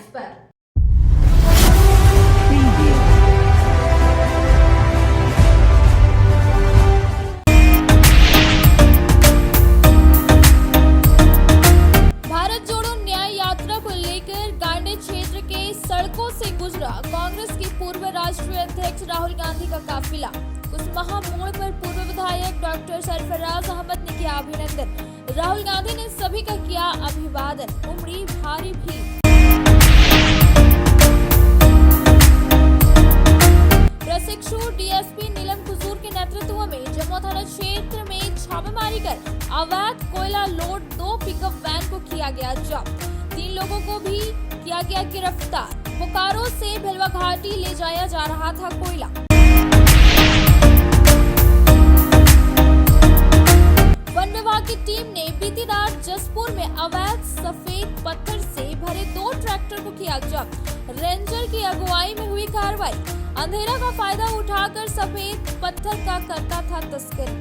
इस पर। भारत जोड़ो न्याय यात्रा को लेकर गांधी क्षेत्र के सड़कों से गुजरा कांग्रेस के पूर्व राष्ट्रीय अध्यक्ष राहुल गांधी का काफिला। कुसमाहा मोड़ पर पूर्व विधायक डॉक्टर सरफराज अहमद ने किया अभिनंदन। राहुल गांधी ने सभी का किया अभिवादन। उमड़ी भारी भीड़। प्रशिक्षु डीएसपी नीलम कुजूर के नेतृत्व में जम्मू थाना क्षेत्र में छापेमारी कर अवैध कोयला लोड 2 पिकअप वैन को किया गया जब्त। 3 लोगों को भी किया गया गिरफ्तार। बोकारो से भिलवा घाटी ले जाया जा रहा था कोयला। वन विभाग की टीम ने बीती रात जसपुर में अवैध सफेद पत्थर से भरे 2 ट्रैक्टर को किया जब्त। रेंजर की अगुवाई में हुई कार्रवाई। अंधेरा का फायदा उठाकर सफेद पत्थर का करता था तस्करी।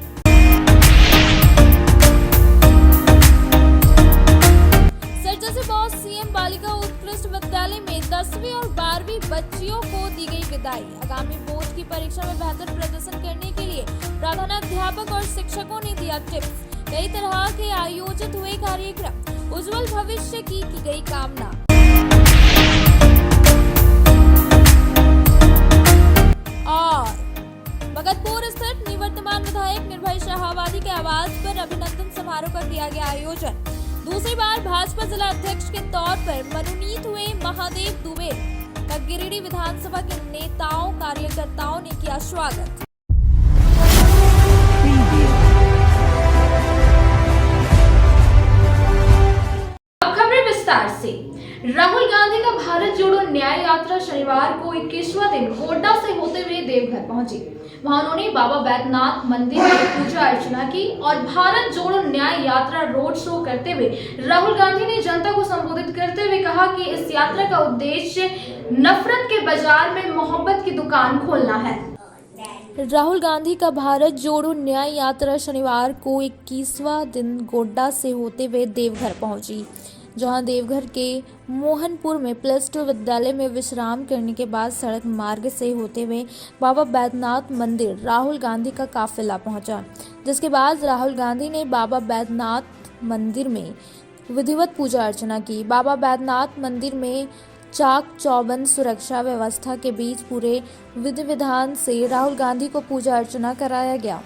सरजसी बॉस सीएम बालिका उत्कृष्ट विद्यालय में 10वीं और 12वीं बच्चियों को दी गई विदाई। आगामी बोर्ड की परीक्षा में बेहतर प्रदर्शन करने के लिए प्रधानाध्यापक और शिक्षकों ने दिया टिप्स। कई तरह के आयोजित हुए कार्यक्रम। उज्जवल भविष्य की गई कामना। और भगतपुर स्थित निवर्तमान विधायक निर्भय शाहाबादी के आवास पर अभिनंदन समारोह का किया गया आयोजन। दूसरी बार भाजपा जिला अध्यक्ष के तौर पर मनोनीत हुए महादेव दुबे का गिरिडीह विधानसभा के नेताओं कार्यकर्ताओं ने किया स्वागत। अब खबरें विस्तार से। राहुल गांधी का भारत जोड़ो न्याय यात्रा शनिवार को 21वां दिन गोड्डा से होते हुए देवघर पहुंची। वहां उन्होंने बाबा बैद्यनाथ मंदिर में पूजा अर्चना की और भारत जोड़ो न्याय यात्रा रोड शो करते हुए राहुल गांधी ने जनता को संबोधित करते हुए कहा कि इस यात्रा का उद्देश्य नफरत के बाजार में मोहब्बत की दुकान खोलना है। राहुल गांधी का भारत जोड़ो न्याय यात्रा शनिवार को 21वां दिन गोड्डा से होते हुए देवघर पहुंची, जहां देवघर के मोहनपुर में +2 विद्यालय में विश्राम करने के बाद सड़क मार्ग से होते हुए बाबा बैद्यनाथ मंदिर राहुल गांधी का काफिला पहुंचा, जिसके बाद राहुल गांधी ने बाबा बैद्यनाथ मंदिर में विधिवत पूजा अर्चना की। बाबा बैद्यनाथ मंदिर में चाक चौबंद सुरक्षा व्यवस्था के बीच पूरे विधि विधान से राहुल गांधी को पूजा अर्चना कराया गया।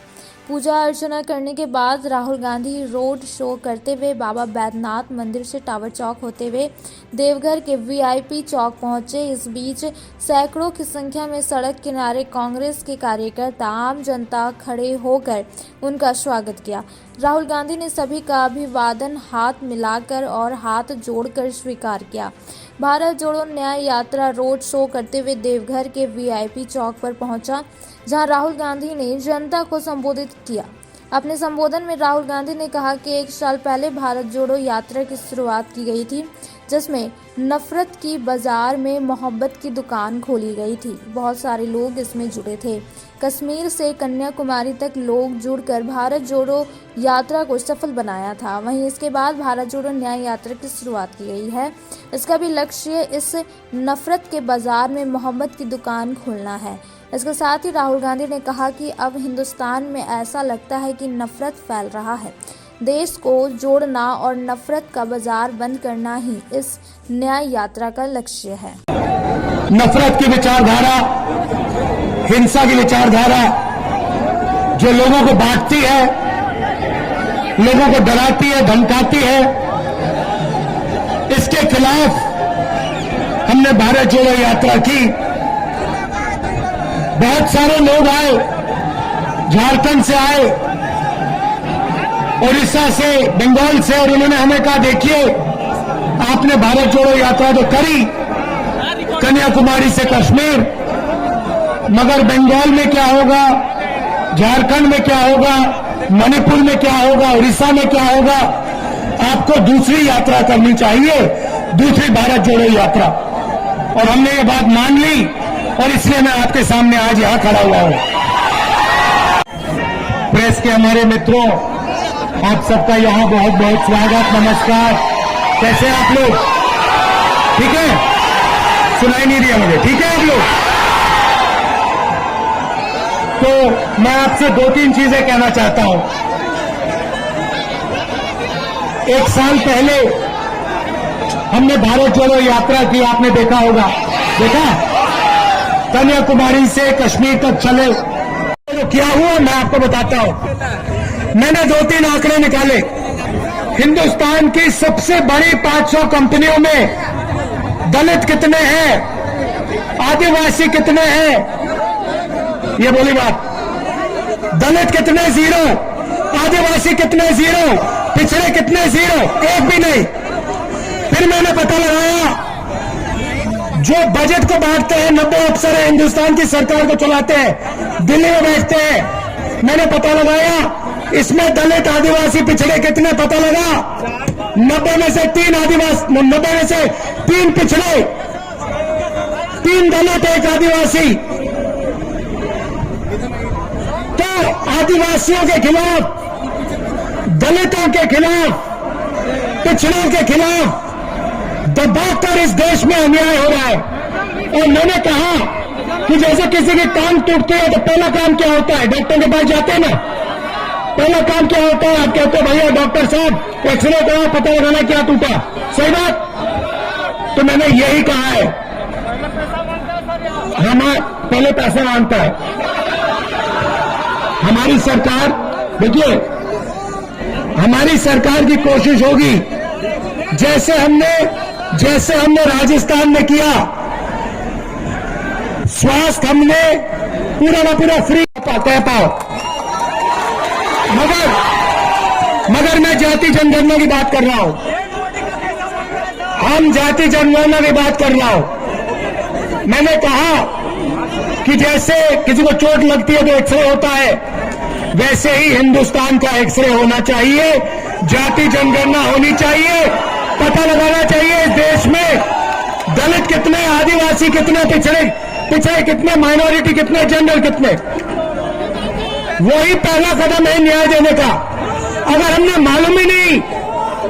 पूजा अर्चना करने के बाद राहुल गांधी रोड शो करते हुए बाबा बैद्यनाथ मंदिर से टावर चौक होते हुए देवघर के वीआईपी चौक पहुंचे। इस बीच सैकड़ों की संख्या में सड़क किनारे कांग्रेस के कार्यकर्ता आम जनता खड़े होकर उनका स्वागत किया। राहुल गांधी ने सभी का अभिवादन हाथ मिलाकर और हाथ जोड़कर स्वीकार किया। भारत जोड़ो न्याय यात्रा रोड शो करते हुए देवघर के वीआईपी चौक पर पहुंचा, जहां राहुल गांधी ने जनता को संबोधित किया। अपने संबोधन में राहुल गांधी ने कहा कि 1 साल पहले भारत जोड़ो यात्रा की शुरुआत की गई थी, जिसमें नफरत की बाजार में मोहब्बत की दुकान खोली गई थी। बहुत सारे लोग इसमें जुड़े थे। कश्मीर से कन्याकुमारी तक लोग जुड़कर भारत जोड़ो यात्रा को सफल बनाया था। वहीं इसके बाद भारत जोड़ो न्याय यात्रा की शुरुआत की गई है। इसका भी लक्ष्य इस नफरत के बाजार में मोहब्बत की दुकान खोलना है। इसके साथ ही राहुल गांधी ने कहा कि अब हिंदुस्तान में ऐसा लगता है कि नफरत फैल रहा है। देश को जोड़ना और नफरत का बाजार बंद करना ही इस न्याय यात्रा का लक्ष्य है। नफरत की विचारधारा, हिंसा की विचारधारा जो लोगों को बांटती है, लोगों को डराती है, धमकाती है, इसके खिलाफ हमने भारत जोड़ो यात्रा की। बहुत सारे लोग आए, झारखंड से आए, उड़ीसा से, बंगाल से, और उन्होंने हमें कहा देखिए आपने भारत जोड़ो यात्रा तो करी कन्याकुमारी से कश्मीर, मगर बंगाल में क्या होगा, झारखंड में क्या होगा, मणिपुर में क्या होगा, उड़ीसा में क्या होगा, आपको दूसरी यात्रा करनी चाहिए, दूसरी भारत जोड़ो यात्रा। और हमने ये बात मान ली और इसलिए मैं आपके सामने आज यहां खड़ा हुआ हूं। प्रेस के हमारे मित्रों, आप सबका यहां बहुत बहुत स्वागत, नमस्कार। कैसे आप लोग? ठीक है। सुनाई नहीं दिया मुझे, ठीक है आप लोग? तो मैं आपसे 2-3 चीजें कहना चाहता हूं। 1 साल पहले हमने भारत जोड़ो यात्रा की, आपने देखा होगा, देखा? कन्याकुमारी से कश्मीर तक चले। तो क्या हुआ मैं आपको बताता हूं। मैंने 2-3 आंकड़े निकाले। हिंदुस्तान की सबसे बड़ी 500 कंपनियों में दलित कितने हैं, आदिवासी कितने हैं, ये बोली बात। दलित कितने? 0। आदिवासी कितने? 0। पिछड़े कितने? 0, एक भी नहीं। फिर मैंने पता लगाया, जो बजट को बांटते हैं 90 अफसर है, हिंदुस्तान की सरकार को चलाते हैं, दिल्ली में बैठते हैं। मैंने पता लगाया इसमें दलित आदिवासी पिछड़े कितने, पता लगा 90 में से 3 आदिवासी, 90 में से 3 पिछड़े, 3 दलित, 1 आदिवासी। तो आदिवासियों के खिलाफ, दलितों के खिलाफ, पिछड़ों के खिलाफ दबाकर इस देश में अन्याय हो रहा है। और मैंने कहा कि जैसे किसी की टांग टूटती है तो पहला काम क्या होता है? डॉक्टर के पास जाते हैं ना, पहला काम क्या होता है? आप कहते हो भैया डॉक्टर साहब एक्सरे कराओ, पता लगाना क्या टूटा, सही बात? तो मैंने यही कहा है, हमारा पहले पैसा मांगता है। हमारी सरकार, देखिए हमारी सरकार की कोशिश होगी, जैसे हमने राजस्थान में किया, स्वास्थ्य हमने पूरा ना पूरा फ्री कह पाओ। मगर मैं जाति जनगणना की बात कर रहा हूं, हम जाति जनगणना की बात कर रहा हूं। मैंने कहा कि जैसे किसी को चोट लगती है तो एक्सरे होता है, वैसे ही हिंदुस्तान का एक्सरे होना चाहिए, जाति जनगणना होनी चाहिए, पता लगाना चाहिए इस देश में दलित कितने, आदिवासी कितने, पिछड़े कितने, माइनॉरिटी कितने, जनरल कितने। वही पहला कदम है न्याय देने का। अगर हमने मालूम ही नहीं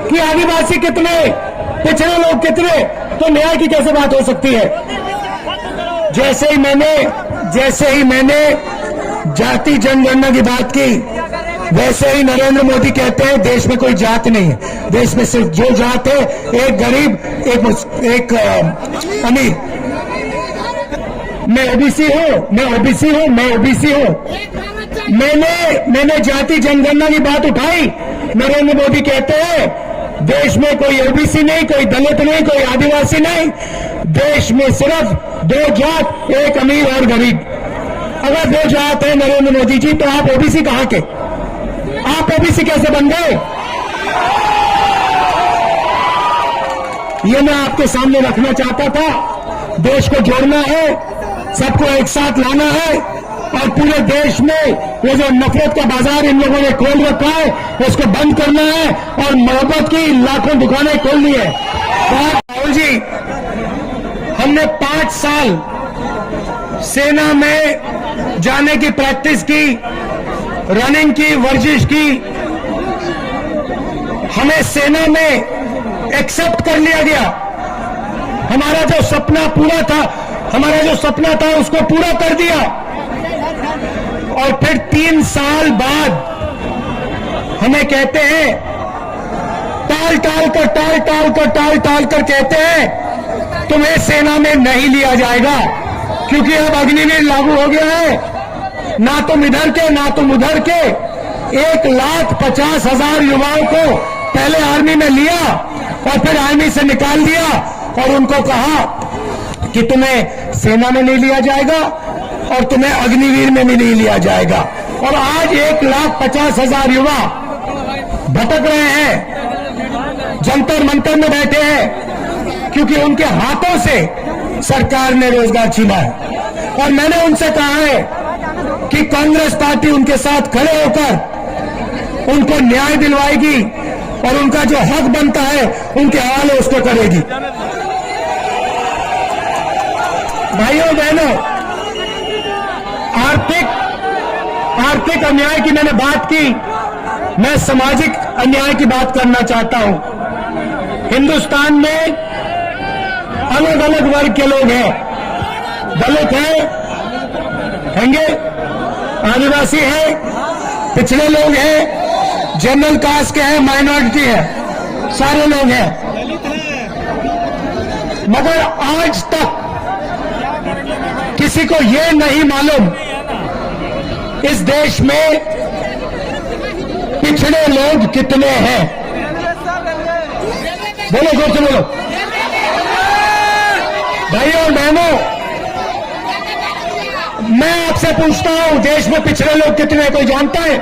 कि आदिवासी कितने, पिछड़े लोग कितने, तो न्याय की कैसे बात हो सकती है? जैसे ही मैंने जाति जनगणना की बात की, वैसे ही नरेंद्र मोदी कहते हैं देश में कोई जात नहीं है, देश में सिर्फ जो जात है, एक गरीब, एक अमीर। मैं ओबीसी हूं। मैंने जाति जनगणना की बात उठाई, नरेंद्र मोदी कहते हैं देश में कोई ओबीसी नहीं, कोई दलित नहीं, कोई आदिवासी नहीं, देश में सिर्फ 2 जात, एक अमीर और गरीब। अगर 2 जात है नरेंद्र मोदी जी, तो आप ओबीसी कहां के? आप ओबीसी कैसे बन गए? ये मैं आपके सामने रखना चाहता था। देश को जोड़ना है, सबको एक साथ लाना है, और पूरे देश में ये जो नफरत का बाजार इन लोगों ने खोल रखा है, उसको बंद करना है, और मोहब्बत की लाखों दुकानें खोलनी है। राहुल जी, हमने 5 साल सेना में जाने की प्रैक्टिस की, रनिंग की, वर्जिश की। हमें सेना में एक्सेप्ट कर लिया गया। हमारा जो सपना था उसको पूरा कर दिया। और फिर 3 साल बाद हमें कहते हैं, टाल टाल कर कहते हैं तुम्हें सेना में नहीं लिया जाएगा, क्योंकि अब अग्निवीर लागू हो गया है। ना तुम इधर के ना तुम उधर के 1,50,000 युवाओं को पहले आर्मी में लिया और फिर आर्मी से निकाल दिया, और उनको कहा कि तुम्हें सेना में नहीं लिया जाएगा और तुम्हें अग्निवीर में भी नहीं लिया जाएगा। और आज 1,50,000 युवा भटक रहे हैं, जंतर मंतर में बैठे हैं, क्योंकि उनके हाथों से सरकार ने रोजगार छीना है। और मैंने उनसे कहा है कि कांग्रेस पार्टी उनके साथ खड़े होकर उनको न्याय दिलवाएगी, और उनका जो हक बनता है उनके हवाले उसको करेगी। भाइयों बहनों, आर्थिक अन्याय की मैंने बात की, मैं सामाजिक अन्याय की बात करना चाहता हूं। हिंदुस्तान में अलग अलग अलग वर्ग के लोग हैं, दलित हैंगे, आदिवासी है, पिछड़े लोग हैं, जनरल कास्ट के हैं, माइनॉरिटी है, सारे लोग हैं। मगर आज तक किसी को ये नहीं मालूम इस देश में पिछड़े लोग कितने हैं। बोलो जोर से बोलो। भाइयों और बहनों, मैं आपसे पूछता हूं, देश में पिछड़े लोग कितने हैं? कोई जानता है?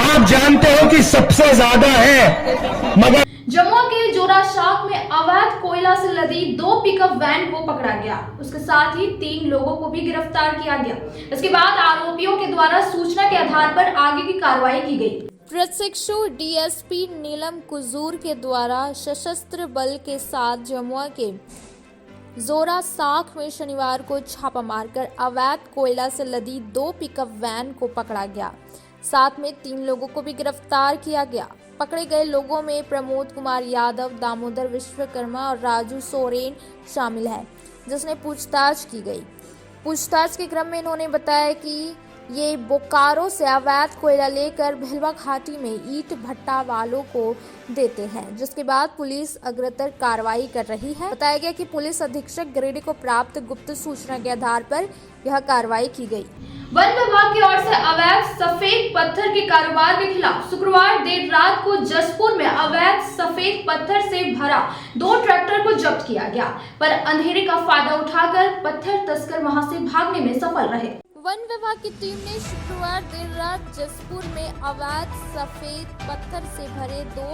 आप जानते हो कि सबसे ज्यादा है। मगर जमुआ के जोराशाख में अवैध कोयला से लदी 2 पिकअप वैन को पकड़ा गया। उसके साथ ही 3 लोगों को भी गिरफ्तार किया गया। इसके बाद आरोपियों के द्वारा सूचना के आधार पर आगे की कार्रवाई की गई। प्रशिक्षु डीएसपी नीलम कुजूर के द्वारा सशस्त्र बल के साथ जमुआ के जोरासाख में शनिवार को छापा मारकर अवैध कोयला से लदी 2 पिकअप वैन को पकड़ा गया। साथ में 3 लोगों को भी गिरफ्तार किया गया। पकड़े गए लोगों में प्रमोद कुमार यादव, दामोदर विश्वकर्मा और राजू सोरेन शामिल है, जिसने पूछताछ की गई। पूछताछ के क्रम में इन्होंने बताया कि ये बोकारो से अवैध कोयला लेकर भिलवा घाटी में ईंट भट्टा वालों को देते हैं, जिसके बाद पुलिस अग्रतर कार्रवाई कर रही है। बताया गया कि पुलिस अधीक्षक गिरिडीह को प्राप्त गुप्त सूचना के आधार पर यह कार्रवाई की गई। वन विभाग की ओर से अवैध सफेद पत्थर के कारोबार के खिलाफ शुक्रवार देर रात को जसपुर में अवैध सफेद पत्थर से भरा 2 ट्रैक्टर को जब्त किया गया, पर अंधेरे का फायदा उठाकर पत्थर तस्कर वहां से भागने में सफल रहे। वन विभाग की टीम ने शुक्रवार देर रात जसपुर में अवैध सफेद पत्थर से भरे 2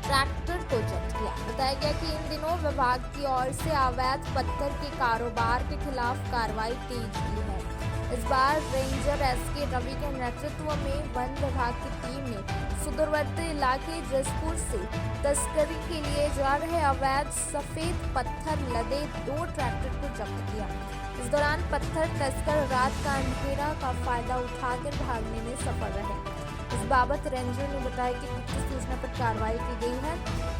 ट्रैक्टर को जब्त किया। बताया गया कि इन दिनों विभाग की ओर से अवैध पत्थर के कारोबार के खिलाफ कार्रवाई तेज की है। इस बार रेंजर एसके रवि के नेतृत्व में वन विभाग की टीम ने सुदूरवर्ती इलाके जसपुर से तस्करी के लिए जा रहे अवैध सफेद पत्थर लदे 2 ट्रैक्टर को जब्त किया। इस दौरान पत्थर तस्कर रात का अंधेरा का फायदा उठाकर भागने में सफल रहे। इस बाबत रेंजर ने बताया कि गुप्त सूचना पर कार्रवाई की गई है।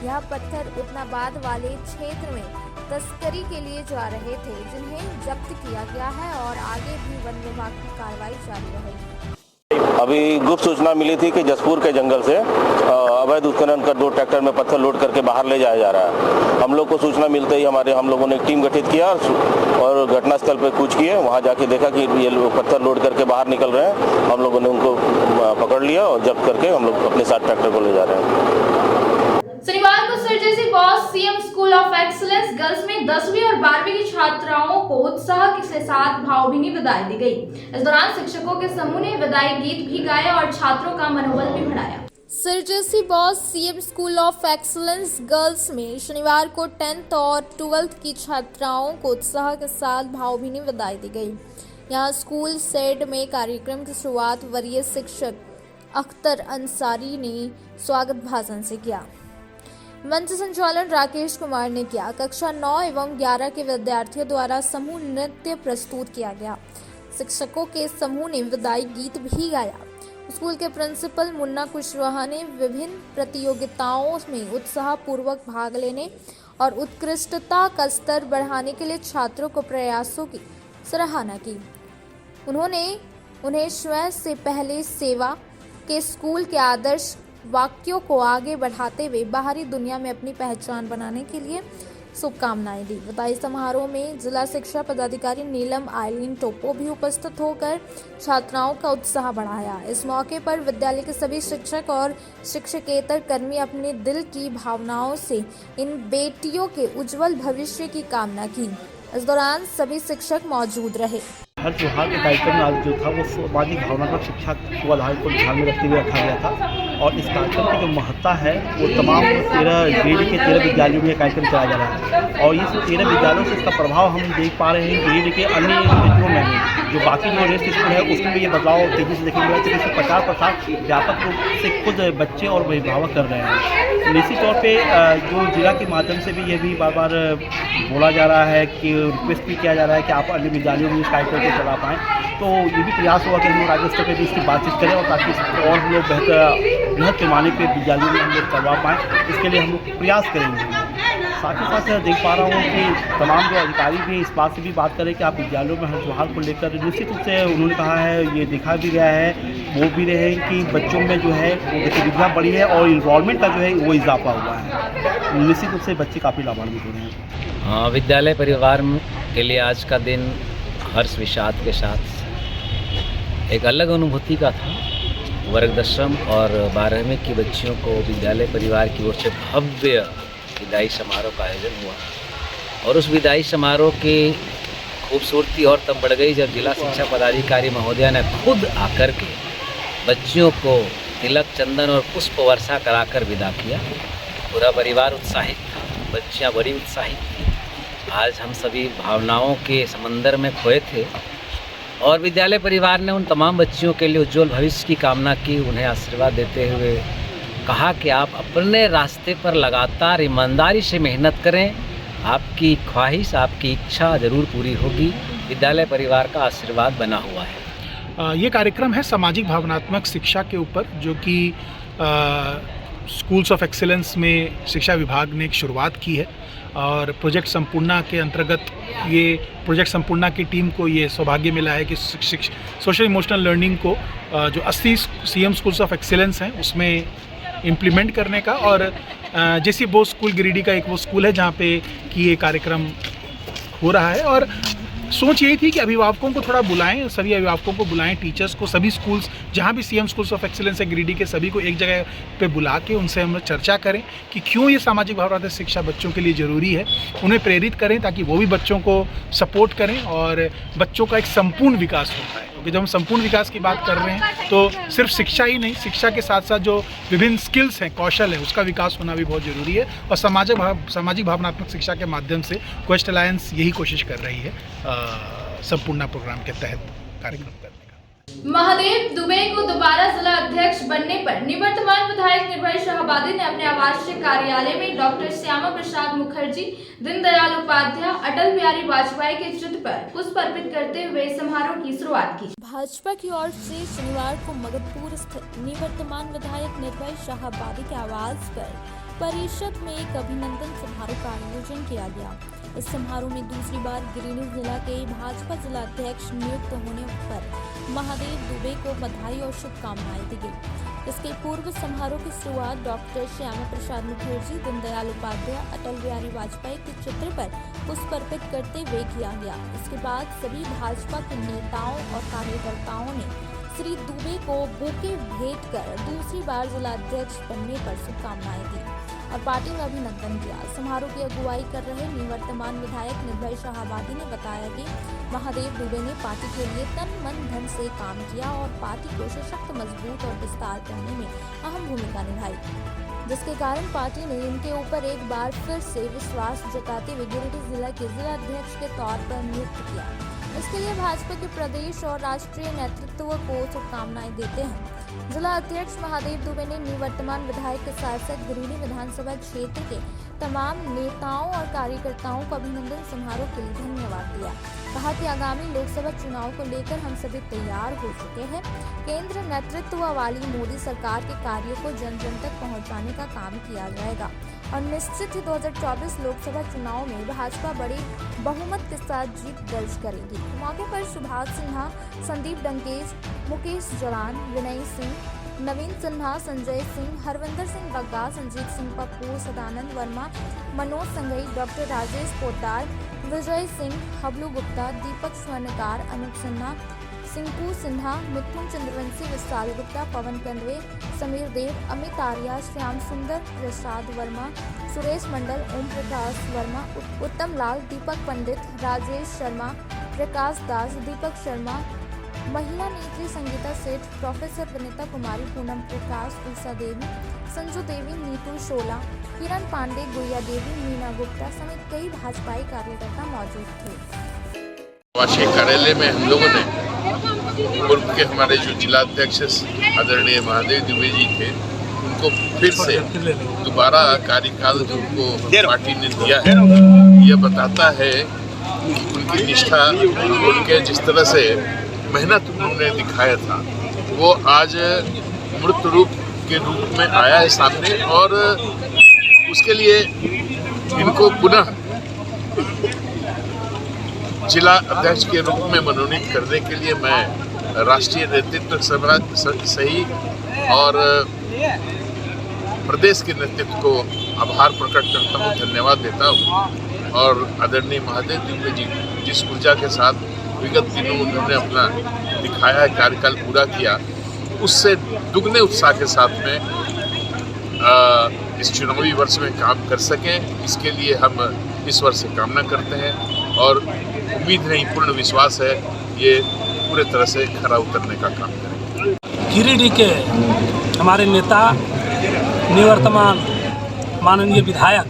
यह पत्थर उतनाबाद वाले क्षेत्र में तस्करी के लिए जा रहे थे, जिन्हें जब्त किया गया है और आगे भी वन विभाग की कार्रवाई जारी रहेगी। अभी गुप्त सूचना मिली थी कि जसपुर के जंगल से अवैध उत्खनन कर 2 ट्रैक्टर में पत्थर लोड करके बाहर ले जाया जा रहा है। हम लोग को सूचना मिलते ही हम लोगों ने एक टीम गठित किया और घटनास्थल पर कूच किए। वहां जाके देखा कि ये लोग पत्थर लोड करके बाहर निकल रहे हैं। हम लोगों ने उनको पकड़ लिया और जब्त करके हम लोग अपने साथ ट्रैक्टर को ले जा रहे हैं। शनिवार को Sir JC Bose CM school of excellence girls में 10वीं और 12वीं की छात्राओं को उत्साह के साथ भावभीनी विदाई दी गई। इस दौरान शिक्षकों के समूह ने विदाई गीत भी गाए और छात्रों का मनोबल भी बढ़ाया। Sir JC Bose CM school of excellence girls में शनिवार को 10th और 12th की छात्राओं को उत्साह के साथ भावभीनी विदाई दी गई। यहां स्कूल सेड में कार्यक्रम की शुरुआत वरीय शिक्षक अख्तर अंसारी ने स्वागत भाषण से किया। मंच संचालन राकेश कुमार ने किया। कक्षा 9 एवं 11 के विद्यार्थियों द्वारा समूह नृत्य प्रस्तुत किया गया। शिक्षकों के समूह ने विदाई गीत भी गाया। स्कूल के प्रिंसिपल मुन्ना कुशवाहा ने विभिन्न प्रतियोगिताओं में उत्साहपूर्वक भाग लेने और उत्कृष्टता का स्तर बढ़ाने के लिए छात्रों को प्रयासों की सराहना की। उन्होंने उन्हें स्वयं से पहले सेवा के स्कूल के आदर्श वाक्यों को आगे बढ़ाते हुए बाहरी दुनिया में अपनी पहचान बनाने के लिए शुभकामनाएं दी। विदाई समारोह में जिला शिक्षा पदाधिकारी नीलम आइलिन टोपो भी उपस्थित होकर छात्राओं का उत्साह बढ़ाया। इस मौके पर विद्यालय के सभी शिक्षक और शिक्षकेतर कर्मी अपने दिल की भावनाओं से इन बेटियों के उज्जवल भविष्य की कामना की। इस दौरान सभी शिक्षक मौजूद रहे। हर त्योहार के कार्यक्रम में आज जो था वो सामाजिक भावनात्मक शिक्षा को आधार को ध्यान में रखते हुए रखा गया था और इस कार्यक्रम की जो महत्ता है वो तमाम 13 ग्रेड के 13 विद्यालयों में कार्यक्रम चलाया जा रहा है और इस 13 विद्यालयों से इसका प्रभाव हम देख पा रहे हैं। ग्रेड के अन्य स्कूलों में जो बाकी जो रेस्ट स्कूल है उसमें भी ये बदलाव तेजी से देखने मिला है। इसमें 50% व्यापक रूप से खुद बच्चे और अभिभावक कर रहे हैं। निश्चित तौर पर जो जिला के माध्यम से भी ये भी बार बार बोला जा रहा है कि रिक्वेस्ट भी किया जा रहा है कि आप अन्य विद्यालयों में इस कार्यक्रम को चला पाएँ। तो ये भी प्रयास हुआ कि हम लोग राज्य स्तर पर भी इसकी बातचीत करें और ताकि और हम लोग बेहतर बृहद पैमाने पर विद्यालयों में हम लोग करवा पाएँ। इसके लिए हम लोग प्रयास करेंगे। साथ ही साथ देख पा रहा हूँ कि तमाम जो अधिकारी भी इस बात से भी बात करें कि आप विद्यालयों में हर त्योहार को लेकर निश्चित रूप से उन्होंने कहा है, ये देखा भी गया है, वो भी रहे कि बच्चों में जो है गतिविधियाँ बढ़ी है और इन्वॉल्वमेंट का जो है वो इजाफा हुआ है। निश्चित रूप से बच्चे काफ़ी लाभान्वित हो रहे हैं। हाँ, विद्यालय परिवार के लिए आज का दिन हर्ष विषाद के साथ एक अलग अनुभूति का था। वर्ग 10वीं और 12वीं की बच्चियों को विद्यालय परिवार की ओर से भव्य विदाई समारोह का आयोजन हुआ और उस विदाई समारोह की खूबसूरती और तब बढ़ गई जब जिला शिक्षा पदाधिकारी महोदया ने खुद आकर के बच्चियों को तिलक, चंदन और पुष्प वर्षा कराकर विदा किया। पूरा परिवार उत्साहित था, बच्चियाँ बड़ी उत्साहित थी। आज हम सभी भावनाओं के समंदर में खोए थे और विद्यालय परिवार ने उन तमाम बच्चियों के लिए उज्जवल भविष्य की कामना की। उन्हें आशीर्वाद देते हुए कहा कि आप अपने रास्ते पर लगातार ईमानदारी से मेहनत करें, आपकी ख्वाहिश, आपकी इच्छा ज़रूर पूरी होगी। विद्यालय परिवार का आशीर्वाद बना हुआ है। ये कार्यक्रम है सामाजिक भावनात्मक शिक्षा के ऊपर, जो कि स्कूल्स ऑफ एक्सीलेंस में शिक्षा विभाग ने एक शुरुआत की है और प्रोजेक्ट संपूर्णा के अंतर्गत ये प्रोजेक्ट संपूर्णा की टीम को ये सौभाग्य मिला है कि सोशल इमोशनल लर्निंग को जो 80 सीएम स्कूल्स ऑफ एक्सीलेंस हैं उसमें इम्प्लीमेंट करने का। और जैसे वो स्कूल गिरिडीह का एक वो स्कूल है जहाँ पे कि ये कार्यक्रम हो रहा है और सोच यही थी कि अभिभावकों को थोड़ा बुलाएं, सभी अभिभावकों को बुलाएं, टीचर्स को, सभी स्कूल्स जहाँ भी सीएम स्कूल्स ऑफ एक्सीलेंस है गिरिडीह के सभी को एक जगह पे बुला के उनसे हम चर्चा करें कि क्यों ये सामाजिक भावनात्मक शिक्षा बच्चों के लिए ज़रूरी है, उन्हें प्रेरित करें ताकि वो भी बच्चों को सपोर्ट करें और बच्चों का एक संपूर्ण विकास हो पाए। क्योंकि जब हम संपूर्ण विकास की बात कर रहे हैं तो सिर्फ शिक्षा ही नहीं, शिक्षा के साथ साथ जो विभिन्न स्किल्स हैं, कौशल है, उसका विकास होना भी बहुत ज़रूरी है। और सामाजिक भावनात्मक शिक्षा के माध्यम से क्वेस्ट अलायंस यही कोशिश कर रही है संपूर्णा प्रोग्राम के तहत कार्यक्रम करने का। महादेव दुबे को दोबारा जिला अध्यक्ष बनने पर निवर्तमान विधायक निर्भय शाहाबादी ने अपने आवासीय कार्यालय में डॉक्टर श्यामा प्रसाद मुखर्जी, दीनदयाल उपाध्याय, अटल बिहारी वाजपेयी के चित्र पर पुष्प अर्पित करते हुए समारोह की शुरुआत की। भाजपा की ओर से शनिवार को मगधपुर स्थित निवर्तमान विधायक निर्भय शाहाबादी के आवास पर परिषद में एक अभिनंदन समारोह का आयोजन किया गया। इस समारोह में दूसरी बार गिरिडीह जिला के भाजपा जिला अध्यक्ष नियुक्त होने पर महादेव दुबे को बधाई और शुभकामनाएं दी गई। इसके पूर्व समारोह की शुरुआत डॉक्टर श्यामा प्रसाद मुखर्जी, दीनदयाल उपाध्याय, अटल बिहारी वाजपेयी के चित्र पर पुष्प अर्पित करते हुए किया गया। इसके बाद सभी भाजपा के नेताओं और कार्यकर्ताओं ने श्री दुबे को बुके भेंट कर दूसरी बार जिला अध्यक्ष बनने पर शुभकामनाएं दी और पार्टी में अभिनंदन किया। समारोह की अगुवाई कर रहे निवर्तमान विधायक निर्भय शाहाबादी ने बताया कि महादेव दुबे ने पार्टी के लिए तन मन धन से काम किया और पार्टी को सशक्त, मजबूत और विस्तार करने में अहम भूमिका निभाई, जिसके कारण पार्टी ने इनके ऊपर एक बार फिर से विश्वास जताते हुए गिरिडीह जिला के जिला अध्यक्ष के तौर पर नियुक्त किया। इसके लिए भाजपा के प्रदेश और राष्ट्रीय नेतृत्व को शुभकामनाएं देते हैं। जिला अध्यक्ष महादेव दुबे ने निवर्तमान विधायक के साथ साथ गिरिडीह विधानसभा क्षेत्र के तमाम नेताओं और कार्यकर्ताओं को अभिनंदन समारोह के लिए धन्यवाद दिया। कहा कि आगामी लोकसभा चुनाव को लेकर हम सभी तैयार हो चुके हैं। केंद्र नेतृत्व वाली मोदी सरकार के कार्यों को जन जन तक पहुंचाने का काम किया जाएगा और निश्चित ही 2024 लोकसभा चुनाव में भाजपा बड़े बहुमत के साथ जीत दर्ज करेगी। मौके पर सुभाष सिन्हा, संदीप डंकेज, मुकेश जलान, विनय सिंह, नवीन सिन्हा, संजय सिंह, हरविंदर सिंह बग्गा, संजीत सिंह पप्पू, सदानंद वर्मा, मनोज संघई, डॉक्टर राजेश पोद्दार, विजय सिंह, हबलू गुप्ता, दीपक स्वर्णकार, अनूप सिन्हा, सिंकू सिन्हा, मिथुन चंद्रवंशी, विशाल गुप्ता, पवन कंडवे, समीर देव, अमित आर्या, श्याम सुंदर प्रसाद वर्मा, सुरेश मंडल, ओम प्रकाश वर्मा, उत्तम लाल, दीपक पंडित, राजेश शर्मा, प्रकाश दास, दीपक शर्मा, महिला नेत्री संगीता सेठ, प्रोफेसर वनिता कुमारी, पूनम प्रकाश, उषा देवी, संजू देवी, नीतू शोला, किरण पांडे, गुड़िया देवी, मीना गुप्ता समेत कई भाजपाई कार्यकर्ता मौजूद थे। आवासीय कार्यालय में हम लोगों ने पूर्व के हमारे जो जिलाध्यक्ष आदरणीय महादेव दुबे जी थे, उनको फिर से दोबारा कार्यकाल जो उनको पार्टी ने दिया है, यह बताता है कि उनकी निष्ठा, उनके जिस तरह से मेहनत उन्होंने दिखाया था, वो आज मूर्त रूप के रूप में आया है सामने। और उसके लिए इनको पुनः जिला अध्यक्ष के रूप में मनोनीत करने के लिए मैं राष्ट्रीय नेतृत्व सही और प्रदेश के नेतृत्व को आभार प्रकट करता हूँ, धन्यवाद देता हूँ। और आदरणीय महादेव दुबे जी जिस ऊर्जा के साथ विगत दिनों उन्होंने अपना दिखाया है, कार्यकाल पूरा किया, उससे दुगने उत्साह के साथ में इस चुनावी वर्ष में काम कर सकें, इसके लिए हम ईश्वर से कामना करते हैं और उम्मीद नहीं, पूर्ण विश्वास है ये पूरे तरह से खरा उतरने का काम करेंगे। गिरिडीह के हमारे नेता निवर्तमान माननीय विधायक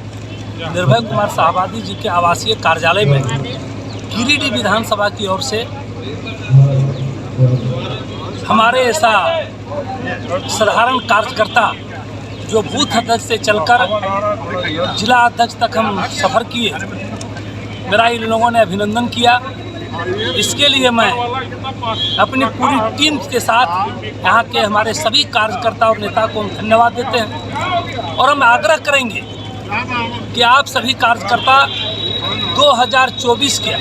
निर्भय कुमार शाहबादी जी के आवासीय कार्यालय में गिरिडीह विधानसभा की ओर से हमारे ऐसा साधारण कार्यकर्ता जो बूथ अध्यक्ष से चलकर जिला अध्यक्ष तक हम सफ़र किए, मेरा इन लोगों ने अभिनंदन किया। इसके लिए मैं अपनी पूरी टीम के साथ यहाँ के हमारे सभी कार्यकर्ता और नेता को हम धन्यवाद देते हैं और हम आग्रह करेंगे कि आप सभी कार्यकर्ता 2024 के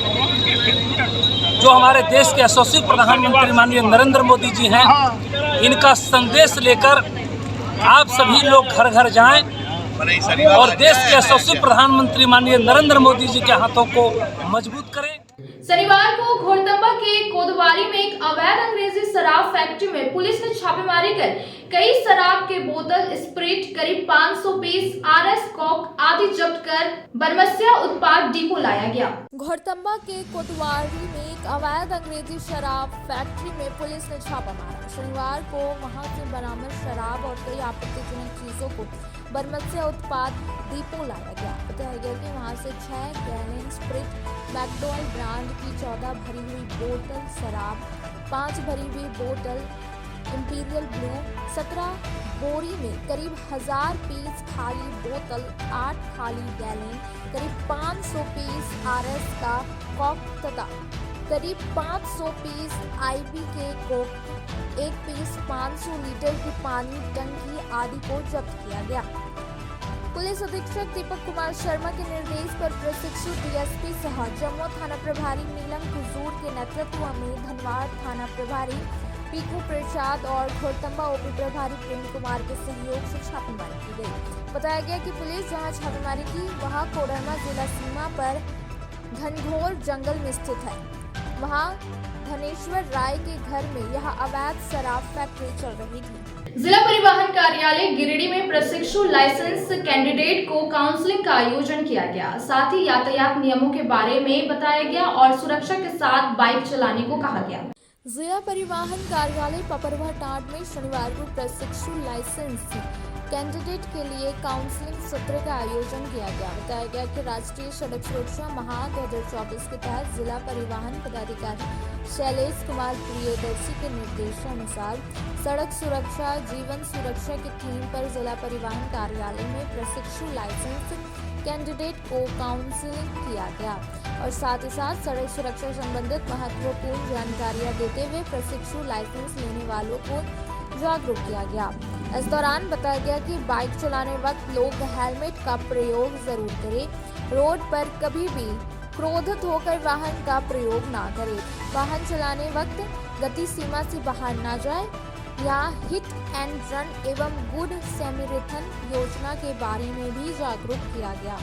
जो हमारे देश के यशस्वी प्रधानमंत्री माननीय नरेंद्र मोदी जी हैं, इनका संदेश लेकर आप सभी लोग घर घर जाएं और देश के यशस्वी प्रधानमंत्री माननीय नरेंद्र मोदी जी के हाथों को मजबूत करें। शनिवार को घोड़तंबा के कोतवाली में एक अवैध अंग्रेजी शराब फैक्ट्री में पुलिस ने छापेमारी कर कई शराब के बोतल, स्प्रिट, करीब 500 पीस आरएस कॉक आदि जब्त कर बरमसिया उत्पाद डिपो लाया गया। घोड़तंबा के कोतवाली में एक अवैध अंग्रेजी शराब फैक्ट्री में पुलिस ने छापा मारा। शनिवार को वहां से बरामद शराब और कई आपत्तिजनक चीजों को बरमसिया उत्पाद डिपो लाया गया। बताया गया कि वहां से 6 गैलन स्प्रिट, मैकडॉयल ब्रांड की 14 भरी हुई बोतल शराब, 5 भरी हुई बोतल इंपीरियल ब्लू, 17 बोरी में करीब 1000 पीस खाली बोतल, 8 खाली गैलन, करीब 500 पीस आरएस का कॉक तथा करीब 500 पीस आईबी के कोक, 1 पीस 500 लीटर की पानी टंकी आदि को जब्त किया गया। पुलिस अधीक्षक दीपक कुमार शर्मा के निर्देश पर प्रशिक्षु डीएसपी सह जम्मू थाना प्रभारी नीलम कुजूर के नेतृत्व में धनवाड़ थाना प्रभारी पीकू प्रसाद और घोड़तंबा ओपी प्रभारी प्रेम कुमार के सहयोग से छापेमारी की गई। बताया गया कि पुलिस जहां छापेमारी की वहां कोडरमा जिला सीमा पर घनघोर जंगल में स्थित है। वहां धनेश्वर राय के घर में यह अवैध शराब फैक्ट्री चल रही थी। जिला परिवहन कार्यालय गिरिडीह में प्रशिक्षु लाइसेंस कैंडिडेट को काउंसलिंग का आयोजन किया गया। साथ ही यातायात नियमों के बारे में बताया गया और सुरक्षा के साथ बाइक चलाने को कहा गया। जिला परिवहन कार्यालय पपरवा टांड में शनिवार को प्रशिक्षु लाइसेंस कैंडिडेट के लिए काउंसलिंग सत्र का आयोजन किया गया। बताया गया कि राष्ट्रीय सड़क सुरक्षा माह 2024 के तहत जिला परिवहन पदाधिकारी शैलेश कुमार प्रियदर्शी के निर्देशानुसार सड़क सुरक्षा जीवन सुरक्षा की थीम पर जिला परिवहन कार्यालय में प्रशिक्षु लाइसेंस कैंडिडेट को काउंसलिंग किया गया और साथ ही साथ सड़क सुरक्षा संबंधित महत्वपूर्ण जानकारियां देते हुए प्रशिक्षु लाइसेंस लेने वालों को जागरूक किया गया। इस दौरान बताया गया कि बाइक चलाने वक्त लोग हेलमेट का प्रयोग जरूर करें। रोड पर कभी भी क्रोधित होकर वाहन का प्रयोग ना करें। वाहन चलाने वक्त गति सीमा से बाहर ना जाए या हिट एंड रन एवं गुड सैमरिथन योजना के बारे में भी जागरूक किया गया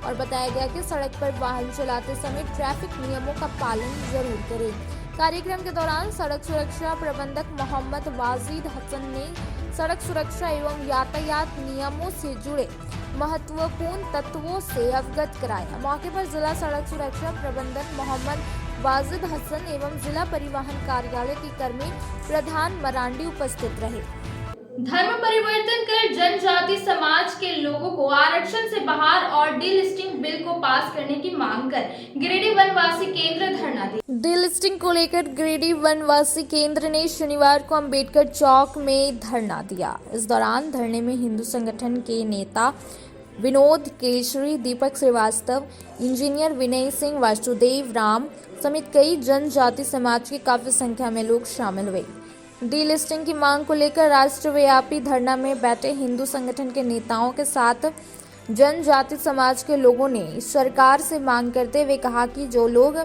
और बताया गया कि सड़क पर वाहन चलाते समय ट्रैफिक नियमों का पालन जरूर करें। कार्यक्रम के दौरान सड़क सुरक्षा प्रबंधक मोहम्मद वाजिद हसन ने सड़क सुरक्षा एवं यातायात नियमों से जुड़े महत्वपूर्ण तत्वों से अवगत कराया। मौके पर जिला सड़क सुरक्षा प्रबंधक मोहम्मद वाजिद हसन एवं जिला परिवहन कार्यालय के कर्मी प्रधान मरांडी उपस्थित रहे। धर्म परिवर्तन कर जनजाति समाज के लोगों को आरक्षण से बाहर और डीलिस्टिंग बिल को पास करने की मांग कर गिरिडीह वनवासी केंद्र धरना दिया। डीलिस्टिंग को लेकर गिरिडीह वनवासी केंद्र ने शनिवार को अंबेडकर चौक में धरना दिया। इस दौरान धरने में हिंदू संगठन के नेता विनोद केशरी, दीपक श्रीवास्तव, इंजीनियर विनय सिंह, वासुदेव राम समेत कई जनजाति समाज की काफी संख्या में लोग शामिल हुए। डीलिस्टिंग की मांग को लेकर राष्ट्रव्यापी धरना में बैठे हिंदू संगठन के नेताओं के साथ जनजाति समाज के लोगों ने सरकार से मांग करते हुए कहा कि जो लोग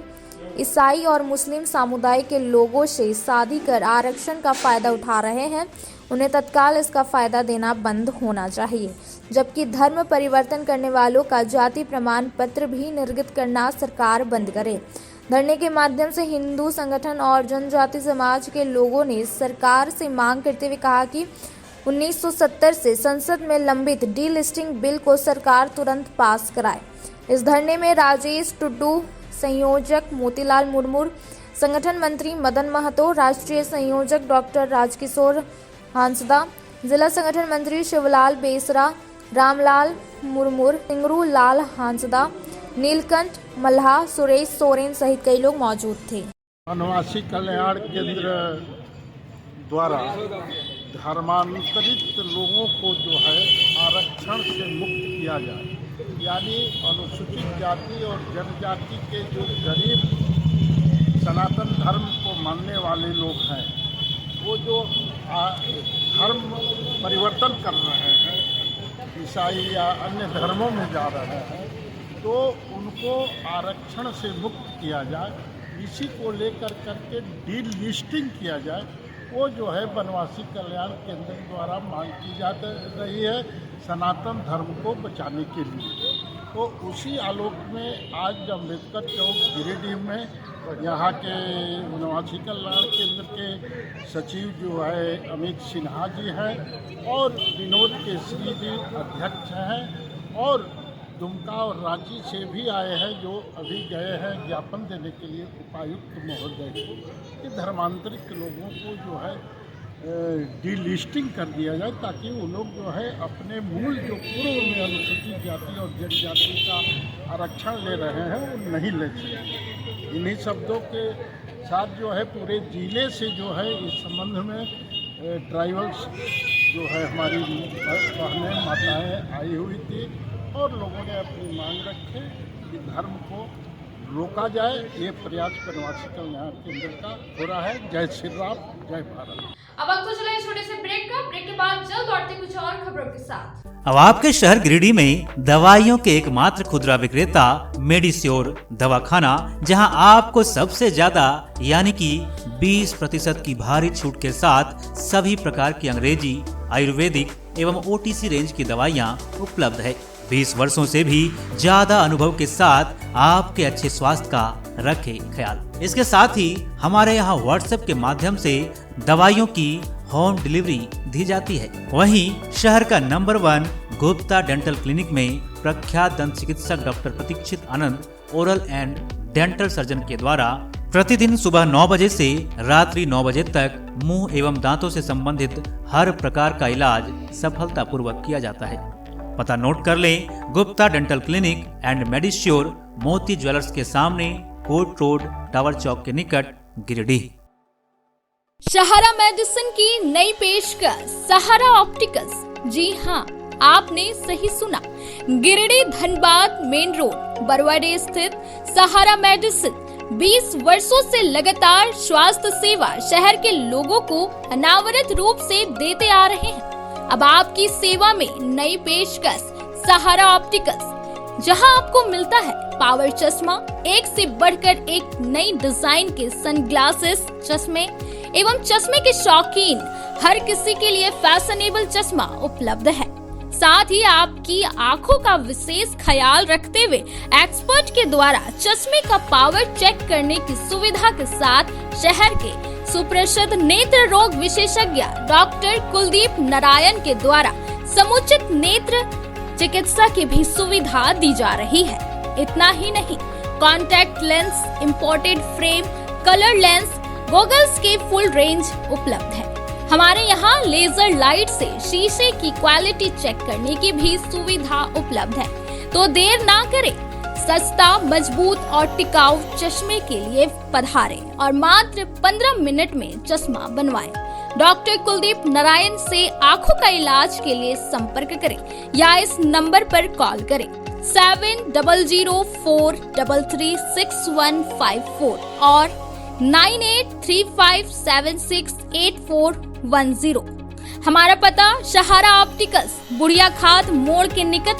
ईसाई और मुस्लिम समुदाय के लोगों से शादी कर आरक्षण का फायदा उठा रहे हैं, उन्हें तत्काल इसका फायदा देना बंद होना चाहिए, जबकि धर्म परिवर्तन करने वालों का जाति प्रमाण पत्र भी निर्गत करना सरकार बंद करे। धरने के माध्यम से हिंदू संगठन और जनजाति समाज के लोगों ने सरकार से मांग करते हुए कहा कि 1970 से संसद में लंबित डीलिस्टिंग बिल को सरकार तुरंत पास कराए। इस धरने में राजेश टुडू, संयोजक मोतीलाल मुर्मू, संगठन मंत्री मदन महतो, राष्ट्रीय संयोजक डॉक्टर राजकिशोर हांसदा, जिला संगठन मंत्री शिवलाल बेसरा, रामलाल मुर्मू, सिंगरू लाल हांसदा, नीलकंठ मल्हा, सुरेश सोरेन सहित कई लोग मौजूद थे। वनवासी कल्याण केंद्र द्वारा धर्मांतरित लोगों को जो है आरक्षण से मुक्त किया जाए, यानी अनुसूचित जाति और जनजाति के जो गरीब सनातन धर्म को मानने वाले लोग हैं, वो जो धर्म परिवर्तन कर रहे हैं, ईसाई या अन्य धर्मों में जा रहे हैं, तो उनको आरक्षण से मुक्त किया जाए। इसी को लेकर करके डीलिस्टिंग किया जाए, वो जो है वनवासी कल्याण केंद्र द्वारा मांग की जा रही है सनातन धर्म को बचाने के लिए। तो उसी आलोक में आज अम्बेडकर चौक गिरिडीह में यहाँ के वनवासी कल्याण केंद्र के सचिव जो है अमित सिन्हा जी हैं और विनोद केसरी जी अध्यक्ष हैं और दुमका और रांची से भी आए हैं, जो अभी गए हैं ज्ञापन देने के लिए उपायुक्त महोदय को कि धर्मांतरित लोगों को जो है डीलिस्टिंग कर दिया जाए, ताकि वो लोग जो है अपने मूल जो पूर्व में अनुसूचित जाति और जनजाति का आरक्षण ले रहे हैं वो नहीं ले सकें। इन्हीं शब्दों के साथ जो है पूरे जिले से जो है इस संबंध में ट्राइबल्स जो है हमारी बहनें माताएँ आई हुई थी और लोगों ने अपनी मांग रखी कि धर्म को रोका जाए। ये प्रयास वनवासी कल्याण केंद्र का हो रहा है। जय श्री राम, जय भारत। अब वक्त हो चला है छोटे से ब्रेक का। ब्रेक के बाद जल्द लौटते कुछ और खबरों के साथ। अब आपके शहर गिरिडीह में दवाइयों के एकमात्र खुदरा विक्रेता मेडिश्योर दवाखाना, जहां आपको सबसे ज्यादा यानी कि 20% की भारी छूट के साथ सभी प्रकार की अंग्रेजी, आयुर्वेदिक एवं OTC रेंज की दवाइयां उपलब्ध है। 20 वर्षों से भी ज्यादा अनुभव के साथ आपके अच्छे स्वास्थ्य का रखे ख्याल। इसके साथ ही हमारे यहाँ WhatsApp के माध्यम से दवाइयों की होम डिलीवरी दी जाती है। वहीं शहर का नंबर 1 गुप्ता डेंटल क्लिनिक में प्रख्यात दंत चिकित्सक doctor Pratikshit Anand oral and dental surgeon के द्वारा प्रतिदिन सुबह 9 बजे से रात्रि 9 बजे तक मुंह एवं दांतों से संबंधित हर प्रकार का इलाज सफलतापूर्वक किया जाता है। पता नोट कर लें, गुप्ता डेंटल क्लिनिक एंड मेडिश्योर, मोती ज्वेलर्स के सामने, कोर्ट रोड, टावर चौक के निकट, गिरिडीह। सहारा मेडिसिन की नई पेशकश सहारा ऑप्टिकल्स। जी हाँ, आपने सही सुना। गिरिडीह धनबाद मेन रोड बरवाडे स्थित सहारा मेडिसिन 20 वर्षों से लगातार स्वास्थ्य सेवा शहर के लोगों को अनावरत रूप से देते आ रहे हैं। अब आपकी सेवा में नई पेशकश सहारा ऑप्टिकल्स, जहां आपको मिलता है पावर चश्मा, एक से बढ़कर एक नई डिजाइन के सनग्लासेस, चश्मे एवं चश्मे के शौकीन हर किसी के लिए फैशनेबल चश्मा उपलब्ध है। साथ ही आपकी आंखों का विशेष ख्याल रखते हुए एक्सपर्ट के द्वारा चश्मे का पावर चेक करने की सुविधा के साथ शहर के सुप्रसिद्ध नेत्र रोग विशेषज्ञ डॉक्टर कुलदीप नारायण के द्वारा समुचित नेत्र चिकित्सा की भी सुविधा दी जा रही है। इतना ही नहीं, contact lens, imported frame, colour lens, goggles के फुल रेंज उपलब्ध है। हमारे यहाँ लेजर लाइट से शीशे की क्वालिटी चेक करने की भी सुविधा उपलब्ध है। तो देर ना करें, सस्ता, मजबूत और टिकाऊ चश्मे के लिए पधारें और मात्र 15 मिनट में चश्मा बनवाएं। डॉक्टर कुलदीप नारायण से आंखों का इलाज के लिए संपर्क करें या इस नंबर पर कॉल करें 7004336154 और 9835768410। हमारा पता सहारा ऑप्टिकल्स, बुढ़िया खाद मोड़ के निकट,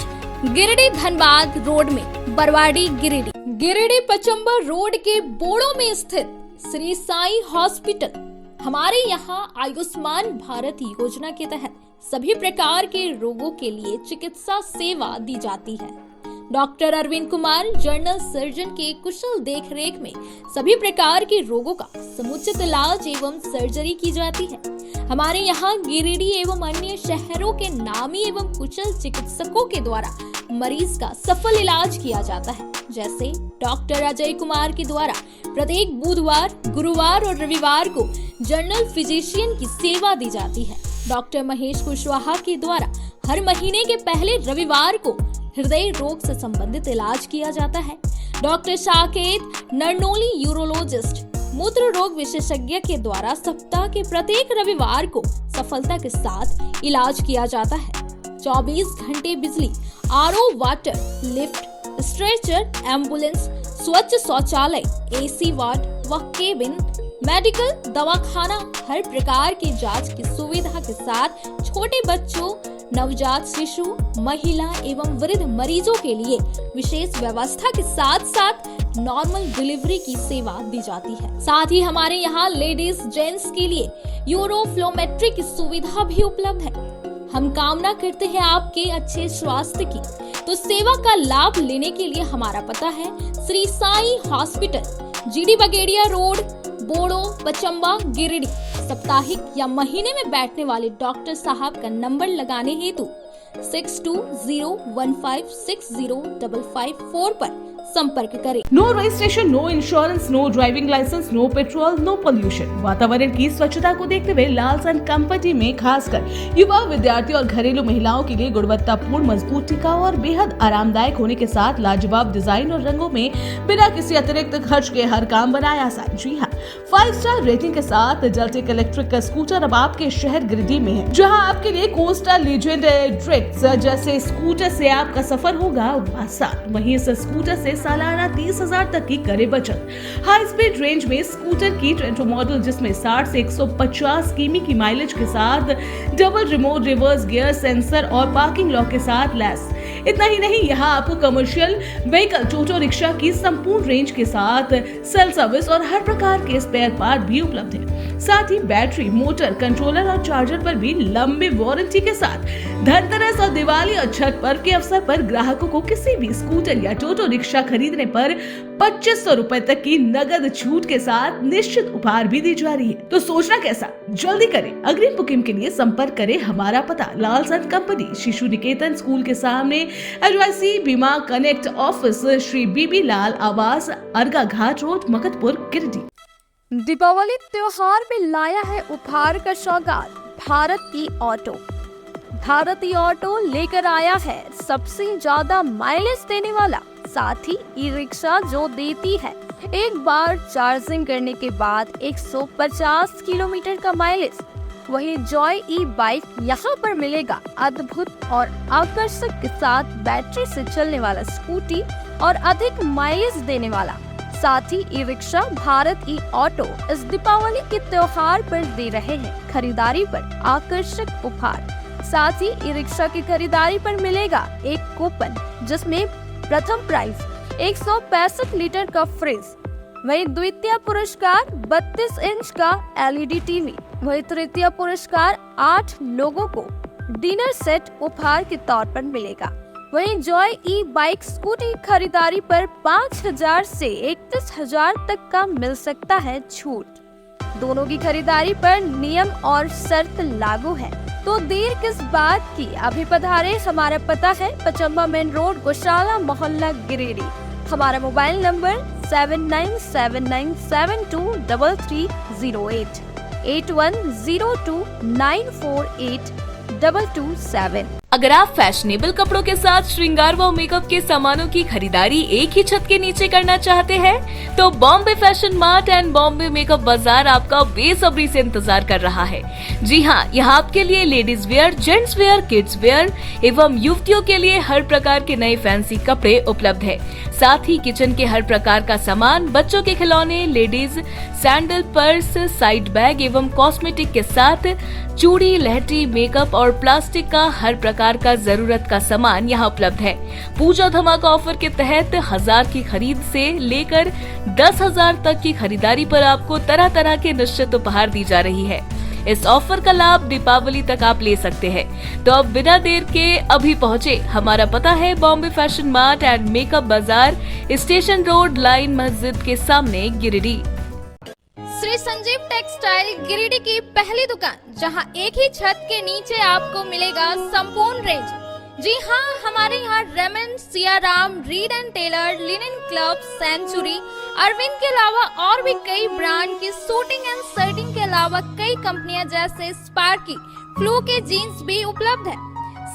गिरिडीह धनबाद रोड में बरवाडी गिरिडीह पचम्बर रोड के बोड़ो में स्थित श्री साई हॉस्पिटल। हमारे यहाँ आयुष्मान भारत योजना के तहत सभी प्रकार के रोगों के लिए चिकित्सा सेवा दी जाती है। Doctor Arvind Kumar general surgeon के कुशल देखरेख में सभी प्रकार के रोगों का समुचित इलाज एवं सर्जरी की जाती है। हमारे यहाँ गिरिडीह एवं अन्य शहरों के नामी एवं कुशल चिकित्सकों के द्वारा मरीज का सफल इलाज किया जाता है। जैसे डॉक्टर अजय कुमार के द्वारा प्रत्येक बुधवार, गुरुवार और रविवार को जनरल फिजिशियन की सेवा दी जाती है। डॉक्टर महेश कुशवाहा के द्वारा हर महीने के पहले रविवार को हृदय रोग से संबंधित इलाज किया जाता है। डॉक्टर साकेत नरनोली यूरोलॉजिस्ट मूत्र रोग विशेषज्ञ के द्वारा सप्ताह के प्रत्येक रविवार को सफलता के साथ इलाज किया जाता है। 24 घंटे बिजली, RO water, lift, stretcher, ambulance, स्वच्छ शौचालय, एसी वार्ड व केबिन, मेडिकल, दवाखाना, हर प्रकार की जांच की सुविधा के साथ छोटे बच्चों, नवजात शिशु, महिला एवं वृद्ध मरीजों के लिए विशेष व्यवस्था के साथ साथ नॉर्मल डिलीवरी की सेवा दी जाती है। साथ ही हमारे यहाँ लेडीज जेंट्स के लिए यूरोफ्लोमेट्री की सुविधा भी उपलब्ध है। हम कामना करते हैं आपके अच्छे स्वास्थ्य की, तो सेवा का लाभ लेने के लिए हमारा पता है श्री साई हॉस्पिटल, जीडी बगेड़िया रोड, बोड़ो, पचम्बा, गिरिडीह। साप्ताहिक या महीने में बैठने वाले डॉक्टर साहब का नंबर लगाने हेतु 6201560554 पर संपर्क करें। No registration, no insurance, no driving licence, no petrol, no pollution. वातावरण की स्वच्छता को देखते हुए लालसन कंपनी में खासकर युवा, विद्यार्थी और घरेलू महिलाओं के लिए गुणवत्तापूर्ण, मजबूत, टिकाऊ और बेहद आरामदायक होने के साथ लाजवाब डिजाइन और रंगों में बिना किसी अतिरिक्त खर्च के हर काम बनाया आसान। जी हाँ, 5 स्टार रेटिंग के साथ डेल्टिक इलेक्ट्रिक का स्कूटर अब आपके शहर गिरिडीह में है, जहाँ आपके लिए कोस्टा लीजेंड ट्रिक्स जैसे स्कूटर से आपका सफर होगा आसान। वहीं इस स्कूटर से सालाना 30,000 तक की करे बचत। हाई स्पीड रेंज में स्कूटर की ट्रेंटो मॉडल, जिसमें 60 से 150 किमी की माइलेज के साथ double remote reverse gear sensor और पार्किंग लॉक के साथ लैस। इतना ही नहीं, यहाँ आपको कमर्शियल व्हीकल, टोटो रिक्शा की संपूर्ण रेंज के साथ सेल सर्विस और हर प्रकार के स्पेयर पार्ट भी उपलब्ध है। साथ ही बैटरी, मोटर, कंट्रोलर और चार्जर पर भी लंबी वारंटी के साथ धनतेरस और दिवाली और छठ पर्व के अवसर पर ग्राहकों को किसी भी स्कूटर या टोटो रिक्शा खरीदने पर 2500 रुपए तक की नगद छूट के साथ निश्चित उपहार भी दी जा रही है। तो सोचना कैसा, जल्दी करें। अग्रिम बुकिंग के लिए संपर्क करें। हमारा पता लालसन कंपनी, शिशु निकेतन स्कूल के सामने, एडवाइसी बीमा कनेक्ट ऑफिस, श्री बीबी लाल आवास, अर्गा घाट रोड, मकतपुर, गिरिडीह। दीपावली त्योहार में लाया है उपहार का सौगात भारती ऑटो। भारती ऑटो लेकर आया है सबसे ज्यादा माइलेज देने वाला, साथ ही ई रिक्शा जो देती है एक बार चार्जिंग करने के बाद 150 किलोमीटर का माइलेज। वहीं जॉय ई बाइक यहाँ पर मिलेगा अद्भुत और आकर्षक के साथ बैटरी से चलने वाला स्कूटी और अधिक माइलेज देने वाला। साथ ही ई रिक्शा भारत ई ऑटो इस दीपावली के त्योहार पर दे रहे हैं खरीदारी पर आकर्षक उपहार। साथ ही ई रिक्शा की खरीदारी पर मिलेगा एक कूपन, जिसमें प्रथम प्राइज 165 लीटर का फ्रिज, वहीं द्वितीय पुरस्कार 32 इंच का एलईडी टीवी, वहीं तृतीय पुरस्कार 8 लोगों को डिनर सेट उपहार के तौर पर मिलेगा। वहीं जॉय ई बाइक स्कूटी खरीदारी पर 5,000 से 31,000 तक का मिल सकता है छूट। दोनों की खरीदारी पर नियम और शर्त लागू है, तो देर किस बात की, अभी पधारे। हमारा पता है पचम्बा मेन रोड, गौशाला मोहल्ला, गिरिडीह। हमारा मोबाइल नंबर 7979723308 8102948227। अगर आप फैशनेबल कपड़ों के साथ श्रृंगार व मेकअप के सामानों की खरीदारी एक ही छत के नीचे करना चाहते हैं, तो Bombay fashion mart and Bombay makeup बाजार आपका बेसब्री से इंतजार कर रहा है। जी हाँ, यहाँ आपके लिए ladies wear, gents wear, kids where एवं युवतियों के लिए हर प्रकार के नए फैंसी कपड़े उपलब्ध है। साथ ही किचन के हर प्रकार का सामान, बच्चों के खिलौने, ladies sandal, purse, side bag एवं कॉस्मेटिक के साथ चूड़ी, लहठी, मेकअप और प्लास्टिक का हर प्रकार प्रकार का जरूरत का सामान यहाँ उपलब्ध है। पूजा धमाका ऑफर के तहत 1000 की खरीद से लेकर 10,000 तक की खरीदारी पर आपको तरह तरह के निश्चित उपहार दी जा रही है। इस ऑफर का लाभ दीपावली तक आप ले सकते हैं। तो अब बिना देर के अभी पहुँचे। हमारा पता है Bombay fashion mart and makeup बाजार, स्टेशन रोड, लाइन मस्जिद के सामने, गिरिडीह। श्री संजीव टेक्सटाइल गिरिडीह की पहली दुकान, जहां एक ही छत के नीचे आपको मिलेगा संपूर्ण रेंज। जी हाँ, हमारे यहाँ Raymond, Siyaram, Reid and Taylor, Linen Club, Century, Arvind के अलावा और भी कई ब्रांड की सूटिंग एंड शर्टिंग के अलावा कई कंपनियां जैसे स्पार्की, फ्लू के जीन्स भी उपलब्ध है।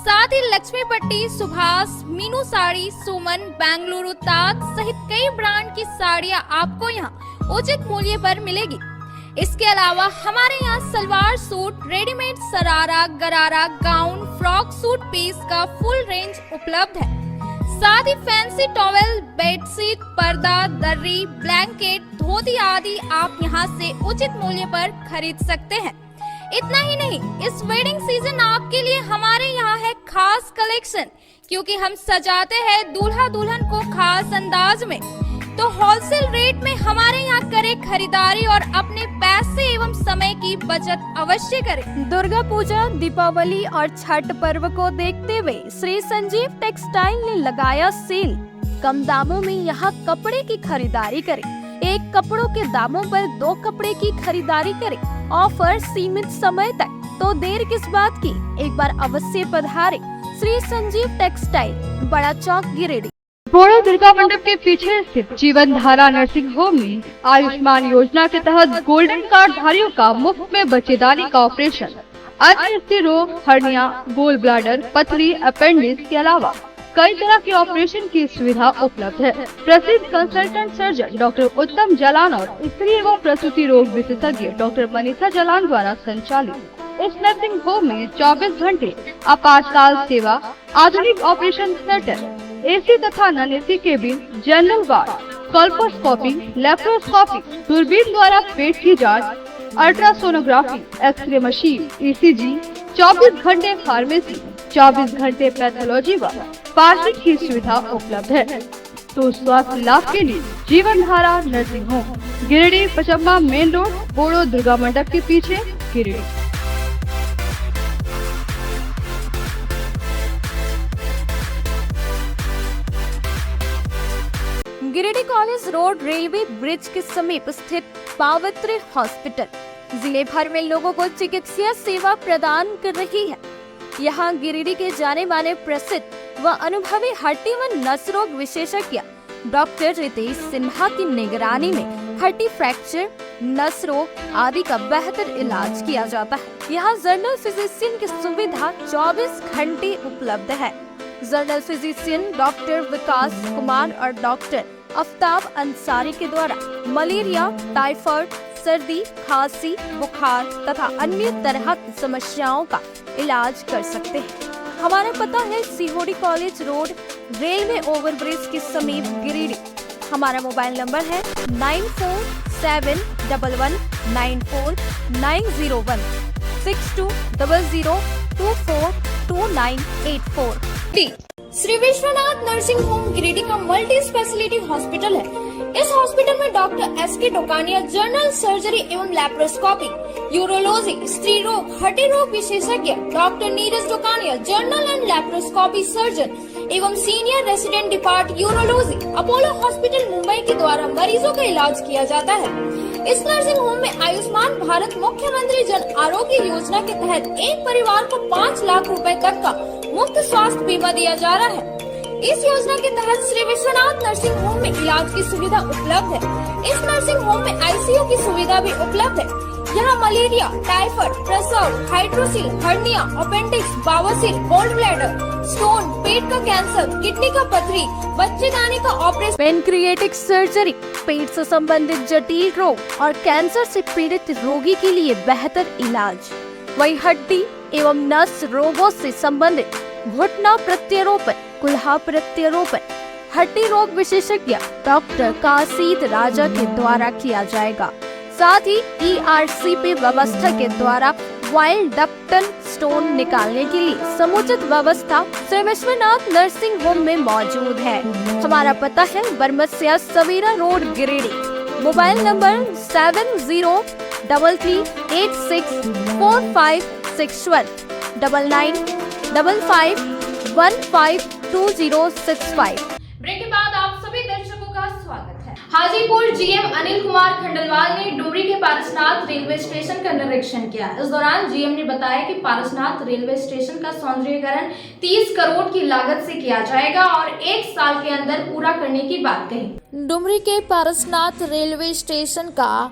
साथ ही लक्ष्मी पट्टी, सुभाष, मीनू साड़ी, सुमन, बेंगलुरु ताज सहित कई ब्रांड की साड़ियां आपको यहाँ उचित मूल्य पर मिलेगी। इसके अलावा हमारे यहाँ सलवार सूट, रेडीमेड सरारा, गरारा, गाउन, फ्रॉक सूट पीस का फुल रेंज उपलब्ध है। साथ ही फैंसी टॉवेल, बेडशीट, पर्दा, दर्री, ब्लैंकेट, धोती आदि आप यहाँ से उचित मूल्य पर खरीद सकते हैं। इतना ही नहीं, इस वेडिंग सीजन आपके लिए हमारे यहाँ है खास कलेक्शन, क्योंकि हम सजाते हैं दूल्हा दुल्हन को खास अंदाज में। तो होलसेल रेट में हमारे यहाँ करें खरीदारी और अपने पैसे एवं समय की बचत अवश्य करें। दुर्गा पूजा, दीपावली और छठ पर्व को देखते हुए श्री संजीव टेक्सटाइल ने लगाया सेल। कम दामों में यहाँ कपड़े की खरीदारी करें। एक कपड़ों के दामों पर 2 कपड़े की खरीदारी करें। ऑफर सीमित समय तक, तो देर किस बात की, एक बार अवश्य पधारें। श्री संजीव टेक्सटाइल, बड़ा चौक, गिरिडीह। बोड़ो दुर्गा मंडप के पीछे स्थित जीवन धारा नर्सिंग होम में आयुष्मान योजना के तहत गोल्डन कार्ड धारियों का मुफ्त में बच्चेदानी का ऑपरेशन, अन्य स्त्री रोग, हर्निया, गोल ब्लाडर, पथरी, अपेंडिक्स के अलावा कई तरह के ऑपरेशन की सुविधा उपलब्ध है। प्रसिद्ध कंसल्टेंट सर्जन डॉक्टर उत्तम जलान और स्त्री एवं प्रसूति रोग विशेषज्ञ डॉक्टर मनीषा जलान द्वारा संचालित इस नर्सिंग होम में 24 घंटे आपातकाल सेवा, आधुनिक ऑपरेशन थिएटर, एसी तथा non AC cabin, general ward, colposcopy, laparoscopy, दूरबीन द्वारा पेट की जांच, अल्ट्रासोनोग्राफी, एक्सरे मशीन, ईसीजी, 24 घंटे फार्मेसी, 24 घंटे पैथोलॉजी व पार्किंग की सुविधा उपलब्ध है। तो स्वास्थ्य लाभ के लिए Jeevan Dhara nursing home, Giridih, Pachamba main road, Boro Durga Mandap के पीछे, Giridih. Giridih college road, railway bridge के समीप स्थित पावित्र हॉस्पिटल जिले भर में लोगों को चिकित्सा सेवा प्रदान कर रही है। यहाँ गिरिडीह के जाने माने प्रसिद्ध व अनुभवी हड्डी व नस रोग विशेषज्ञ डॉक्टर रितेश सिन्हा की निगरानी में हड्डी फ्रैक्चर, नस रोग आदि का बेहतर इलाज किया जाता है। यहाँ जनरल फिजिशियन की सुविधा 24 घंटे उपलब्ध है। जनरल फिजिशियन डॉक्टर विकास कुमार और डॉक्टर आफ्ताब अंसारी के द्वारा मलेरिया, टाइफाइड, सर्दी, खांसी, बुखार तथा अन्य तरह की समस्याओं का इलाज कर सकते हैं। हमारा पता है Sihodih college road, railway overbridge के समीप, गिरिडीह। हमारा मोबाइल नंबर है 9471194901 6200242984। श्री विश्वनाथ नर्सिंग होम गिरिडीह का मल्टी स्पेशलिटी हॉस्पिटल है। इस हॉस्पिटल में doctor S K. Tokania general surgery एवं लैप्रोस्कोपी, यूरोलॉजी, स्त्री रोग, हड्डी रोग विशेषज्ञ doctor Neeraj Tokania general and laparoscopy surgeon एवं senior resident department urology, Apollo hospital Mumbai के द्वारा मरीजों का इलाज किया जाता है। इस नर्सिंग होम में आयुष्मान भारत मुख्यमंत्री जन आरोग्य योजना के तहत एक परिवार को 5 लाख रुपए तक का मुफ्त स्वास्थ्य बीमा दिया जा रहा है। इस योजना के तहत श्री विश्वनाथ नर्सिंग होम में इलाज की सुविधा उपलब्ध है। इस नर्सिंग होम में आईसीयू की सुविधा भी उपलब्ध है। यहाँ मलेरिया, टाइफाइड, प्रसव, हाइड्रोसिल, हर्निया, अपेंडिक्स, बवासीर, गोल्ड ब्लैडर, स्टोन, पेट का कैंसर, किडनी का पथरी, बच्चेदानी का ऑपरेशन, पेनक्रिएटिक सर्जरी, पेट से संबंधित जटिल रोग और कैंसर से पीड़ित रोगी के लिए बेहतर इलाज, वही हड्डी एवं नस रोगों से संबंधित घुटना प्रत्यारोपण, कुल्हा प्रत्यारोपण, हड्डी रोग विशेषज्ञ डॉक्टर काशीद राजा के द्वारा किया जाएगा। साथ ही ERCP व्यवस्था के द्वारा वाइल्ड डक्टन स्टोन निकालने के लिए समुचित व्यवस्था श्री विश्वनाथ नर्सिंग होम में मौजूद है। हमारा पता है Baramasia Savera road Giridih. Mobile number 7086464561 9955152065। Break के बाद आप सभी दर्शकों का स्वागत है। हाजीपुर जीएम अनिल कुमार खंडेलवाल ने डुमरी के पारसनाथ रेलवे स्टेशन का निरीक्षण किया। इस दौरान जीएम ने बताया कि पारसनाथ रेलवे स्टेशन का सौंदर्यीकरण 30 करोड़ की लागत से किया जाएगा और 1 साल के अंदर पूरा करने की बात कही। डुमरी के पारसनाथ रेलवे स्टेशन का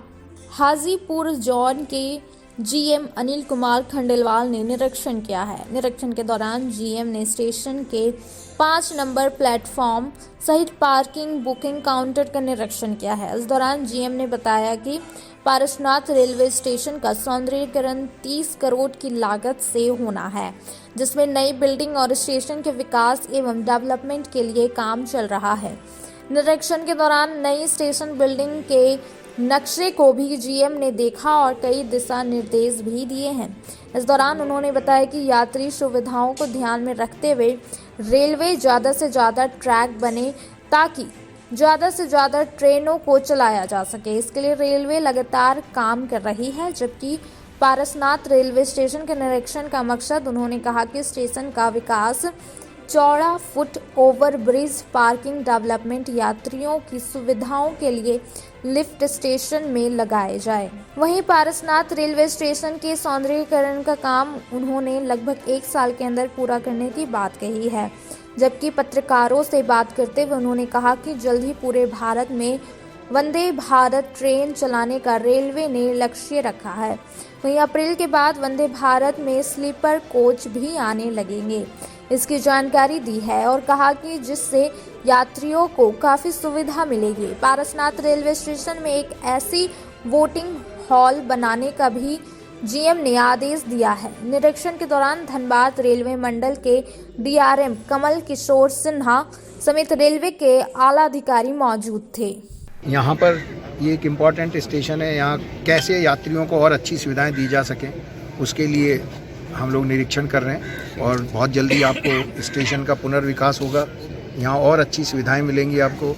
हाजीपुर जोन के जीएम अनिल कुमार खंडेलवाल ने निरीक्षण किया है। निरीक्षण के दौरान जीएम ने स्टेशन के 5 नंबर प्लेटफॉर्म सहित पार्किंग बुकिंग काउंटर का निरीक्षण किया है। इस दौरान जीएम ने बताया कि पारसनाथ रेलवे स्टेशन का सौंदर्यीकरण 30 करोड़ की लागत से होना है, जिसमें नई बिल्डिंग और स्टेशन के विकास एवं डेवलपमेंट के लिए काम चल रहा है। निरीक्षण के दौरान नई स्टेशन बिल्डिंग के नक्शे को भी जीएम ने देखा और कई दिशा निर्देश भी दिए हैं। इस दौरान उन्होंने बताया कि यात्री सुविधाओं को ध्यान में रखते हुए रेलवे ज़्यादा से ज़्यादा ट्रैक बने ताकि ज़्यादा से ज़्यादा ट्रेनों को चलाया जा सके। इसके लिए रेलवे लगातार काम कर रही है। जबकि पारसनाथ रेलवे स्टेशन के निरीक्षण का मकसद उन्होंने कहा कि स्टेशन का विकास, चौड़ा foot over bridge, parking, development, यात्रियों की सुविधाओं के लिए लिफ्ट स्टेशन में लगाए जाए। वहीं पारसनाथ रेलवे स्टेशन के सौंदर्यीकरण का काम उन्होंने लगभग 1 साल के अंदर पूरा करने की बात कही है। जबकि पत्रकारों से बात करते हुए उन्होंने कहा कि जल्द ही पूरे भारत में वंदे भारत ट्रेन चलाने का रेलवे ने लक्ष्य रखा है। वहीं अप्रैल के बाद वंदे भारत में स्लीपर कोच भी आने लगेंगे, इसकी जानकारी दी है और कहा कि जिससे यात्रियों को काफ़ी सुविधा मिलेगी। पारसनाथ रेलवे स्टेशन में एक ऐसी वोटिंग हॉल बनाने का भी जीएम ने आदेश दिया है। निरीक्षण के दौरान धनबाद रेलवे मंडल के डीआरएम कमल किशोर सिन्हा समेत रेलवे के आला अधिकारी मौजूद थे। यहाँ पर ये एक इम्पॉर्टेंट स्टेशन है। यहाँ कैसे यात्रियों को और अच्छी सुविधाएं दी जा सकें, उसके लिए हम लोग निरीक्षण कर रहे हैं और बहुत जल्दी आपको स्टेशन का पुनर्विकास होगा। यहाँ और अच्छी सुविधाएं मिलेंगी आपको।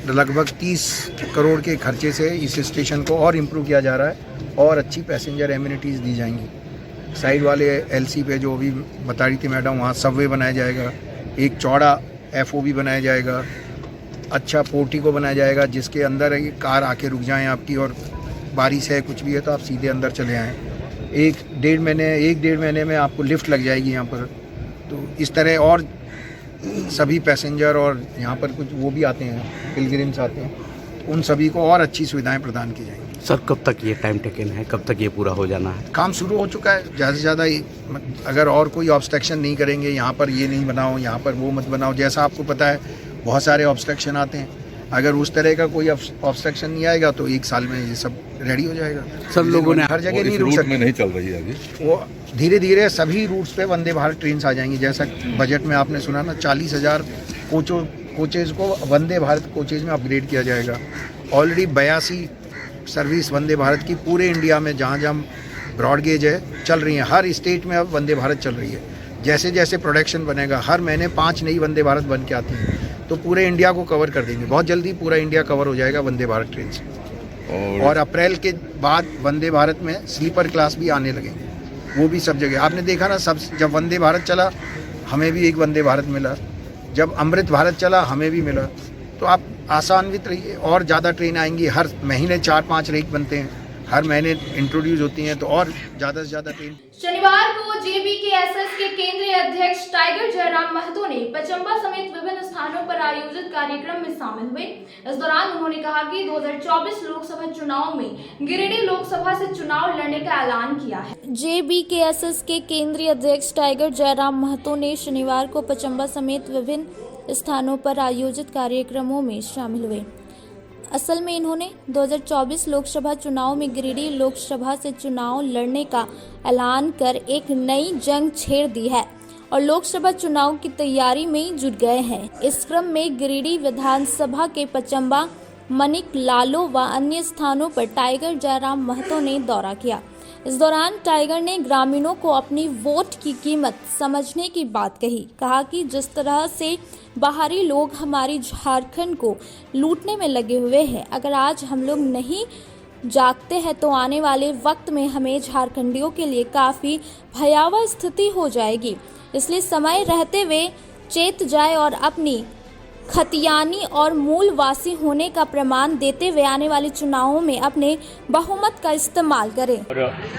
लगभग 30 करोड़ के खर्चे से इस स्टेशन को और इम्प्रूव किया जा रहा है और अच्छी पैसेंजर एमिनिटीज़ दी जाएंगी। साइड वाले एलसी पे जो भी बता रही थी मैडम, वहाँ सबवे बनाया जाएगा, एक चौड़ा एफओबी बनाया जाएगा, अच्छा पोर्टिको बनाया जाएगा जिसके अंदर कार आके रुक जाएँ आपकी, और बारिश है कुछ भी है तो आप सीधे अंदर चले आएँ। 1-1.5 महीने में आपको लिफ्ट लग जाएगी यहाँ पर। तो इस तरह और सभी पैसेंजर और यहाँ पर कुछ वो भी आते हैं, पिलग्रिम्स आते हैं, तो उन सभी को और अच्छी सुविधाएं प्रदान की जाएंगी। सर कब तक ये टाइम टेकन है, कब तक ये पूरा हो जाना है? काम शुरू हो चुका है। ज़्यादा से ज़्यादा अगर और कोई ऑब्स्ट्रक्शन नहीं करेंगे, यहाँ पर ये नहीं बनाओ, यहाँ पर वो मत बनाओ, जैसा आपको पता है बहुत सारे ऑब्स्ट्रक्शन आते हैं। अगर उस तरह का कोई ऑब्स्ट्रक्शन नहीं आएगा तो 1 साल में ये सब रेडी हो जाएगा। सब लोगों ने हर जगह नहीं रुक सकते, नहीं चल रही है अभी। वो धीरे धीरे सभी रूट्स पे वंदे भारत ट्रेन आ जाएंगी। जैसा बजट में आपने सुना ना, 40,000 कोचेज को वंदे भारत कोचेज में अपग्रेड किया जाएगा। ऑलरेडी 82 सर्विस वंदे भारत की पूरे इंडिया में जहाँ जहाँ ब्रॉड गेज है चल रही हैं। हर स्टेट में अब वंदे भारत चल रही है। जैसे जैसे प्रोडक्शन बनेगा, हर महीने 5 नई वंदे भारत बन के आती हैं, तो पूरे इंडिया को कवर कर देंगे। बहुत जल्दी पूरा इंडिया कवर हो जाएगा वंदे भारत ट्रेन से। और अप्रैल के बाद वंदे भारत में स्लीपर क्लास भी आने लगेंगे, वो भी सब जगह। आपने देखा ना, सब जब वंदे भारत चला हमें भी एक वंदे भारत मिला, जब अमृत भारत चला हमें भी मिला। तो आप आसान्वित रहिए, और ज़्यादा ट्रेन आएंगी। हर महीने 4-5 रेक बनते हैं, हर महीने इंट्रोड्यूस होती हैं, तो और ज़्यादा से ज़्यादा ट्रेन। शनिवार को JBKSS के केंद्रीय अध्यक्ष टाइगर जयराम महतो ने पचम्बा समेत विभिन्न स्थानों पर आयोजित कार्यक्रम में शामिल हुए। इस दौरान उन्होंने कहा कि 2024 लोकसभा चुनाव में गिरिडीह लोकसभा से चुनाव लड़ने का ऐलान किया है। JBKSS के केंद्रीय अध्यक्ष टाइगर जयराम महतो ने शनिवार को पचम्बा समेत विभिन्न स्थानों पर आयोजित कार्यक्रमों में शामिल हुए। असल में इन्होंने 2024 लोकसभा चुनाव में गिरिडीह लोकसभा से चुनाव लड़ने का ऐलान कर एक नई जंग छेड़ दी है और लोकसभा चुनाव की तैयारी में जुट गए हैं। इस क्रम में गिरिडीह विधानसभा के पचम्बा, मनिक, लालो व अन्य स्थानों पर टाइगर जयराम महतो ने दौरा किया। इस दौरान टाइगर ने ग्रामीणों को अपनी वोट की कीमत समझने की बात कही। कहा कि जिस तरह से बाहरी लोग हमारी झारखंड को लूटने में लगे हुए हैं, अगर आज हम लोग नहीं जागते हैं तो आने वाले वक्त में हमें झारखंडियों के लिए काफ़ी भयावह स्थिति हो जाएगी। इसलिए समय रहते हुए चेत जाए और अपनी खतियानी और मूलवासी होने का प्रमाण देते हुए आने वाले चुनावों में अपने बहुमत का इस्तेमाल करें।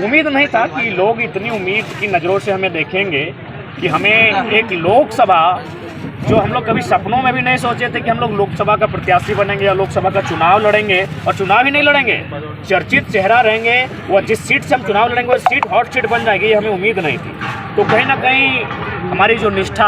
उम्मीद नहीं था कि लोग इतनी उम्मीद की नज़रों से हमें देखेंगे कि हमें एक लोकसभा, जो हम लोग कभी सपनों में भी नहीं सोचे थे कि हम लोग लोकसभा का प्रत्याशी बनेंगे या लोकसभा का चुनाव लड़ेंगे, और चुनाव ही नहीं लड़ेंगे, चर्चित चेहरा रहेंगे। वो जिस सीट से हम चुनाव लड़ेंगे वो सीट हॉट सीट बन जाएगी, ये हमें उम्मीद नहीं थी। तो कहीं ना कहीं हमारी जो निष्ठा,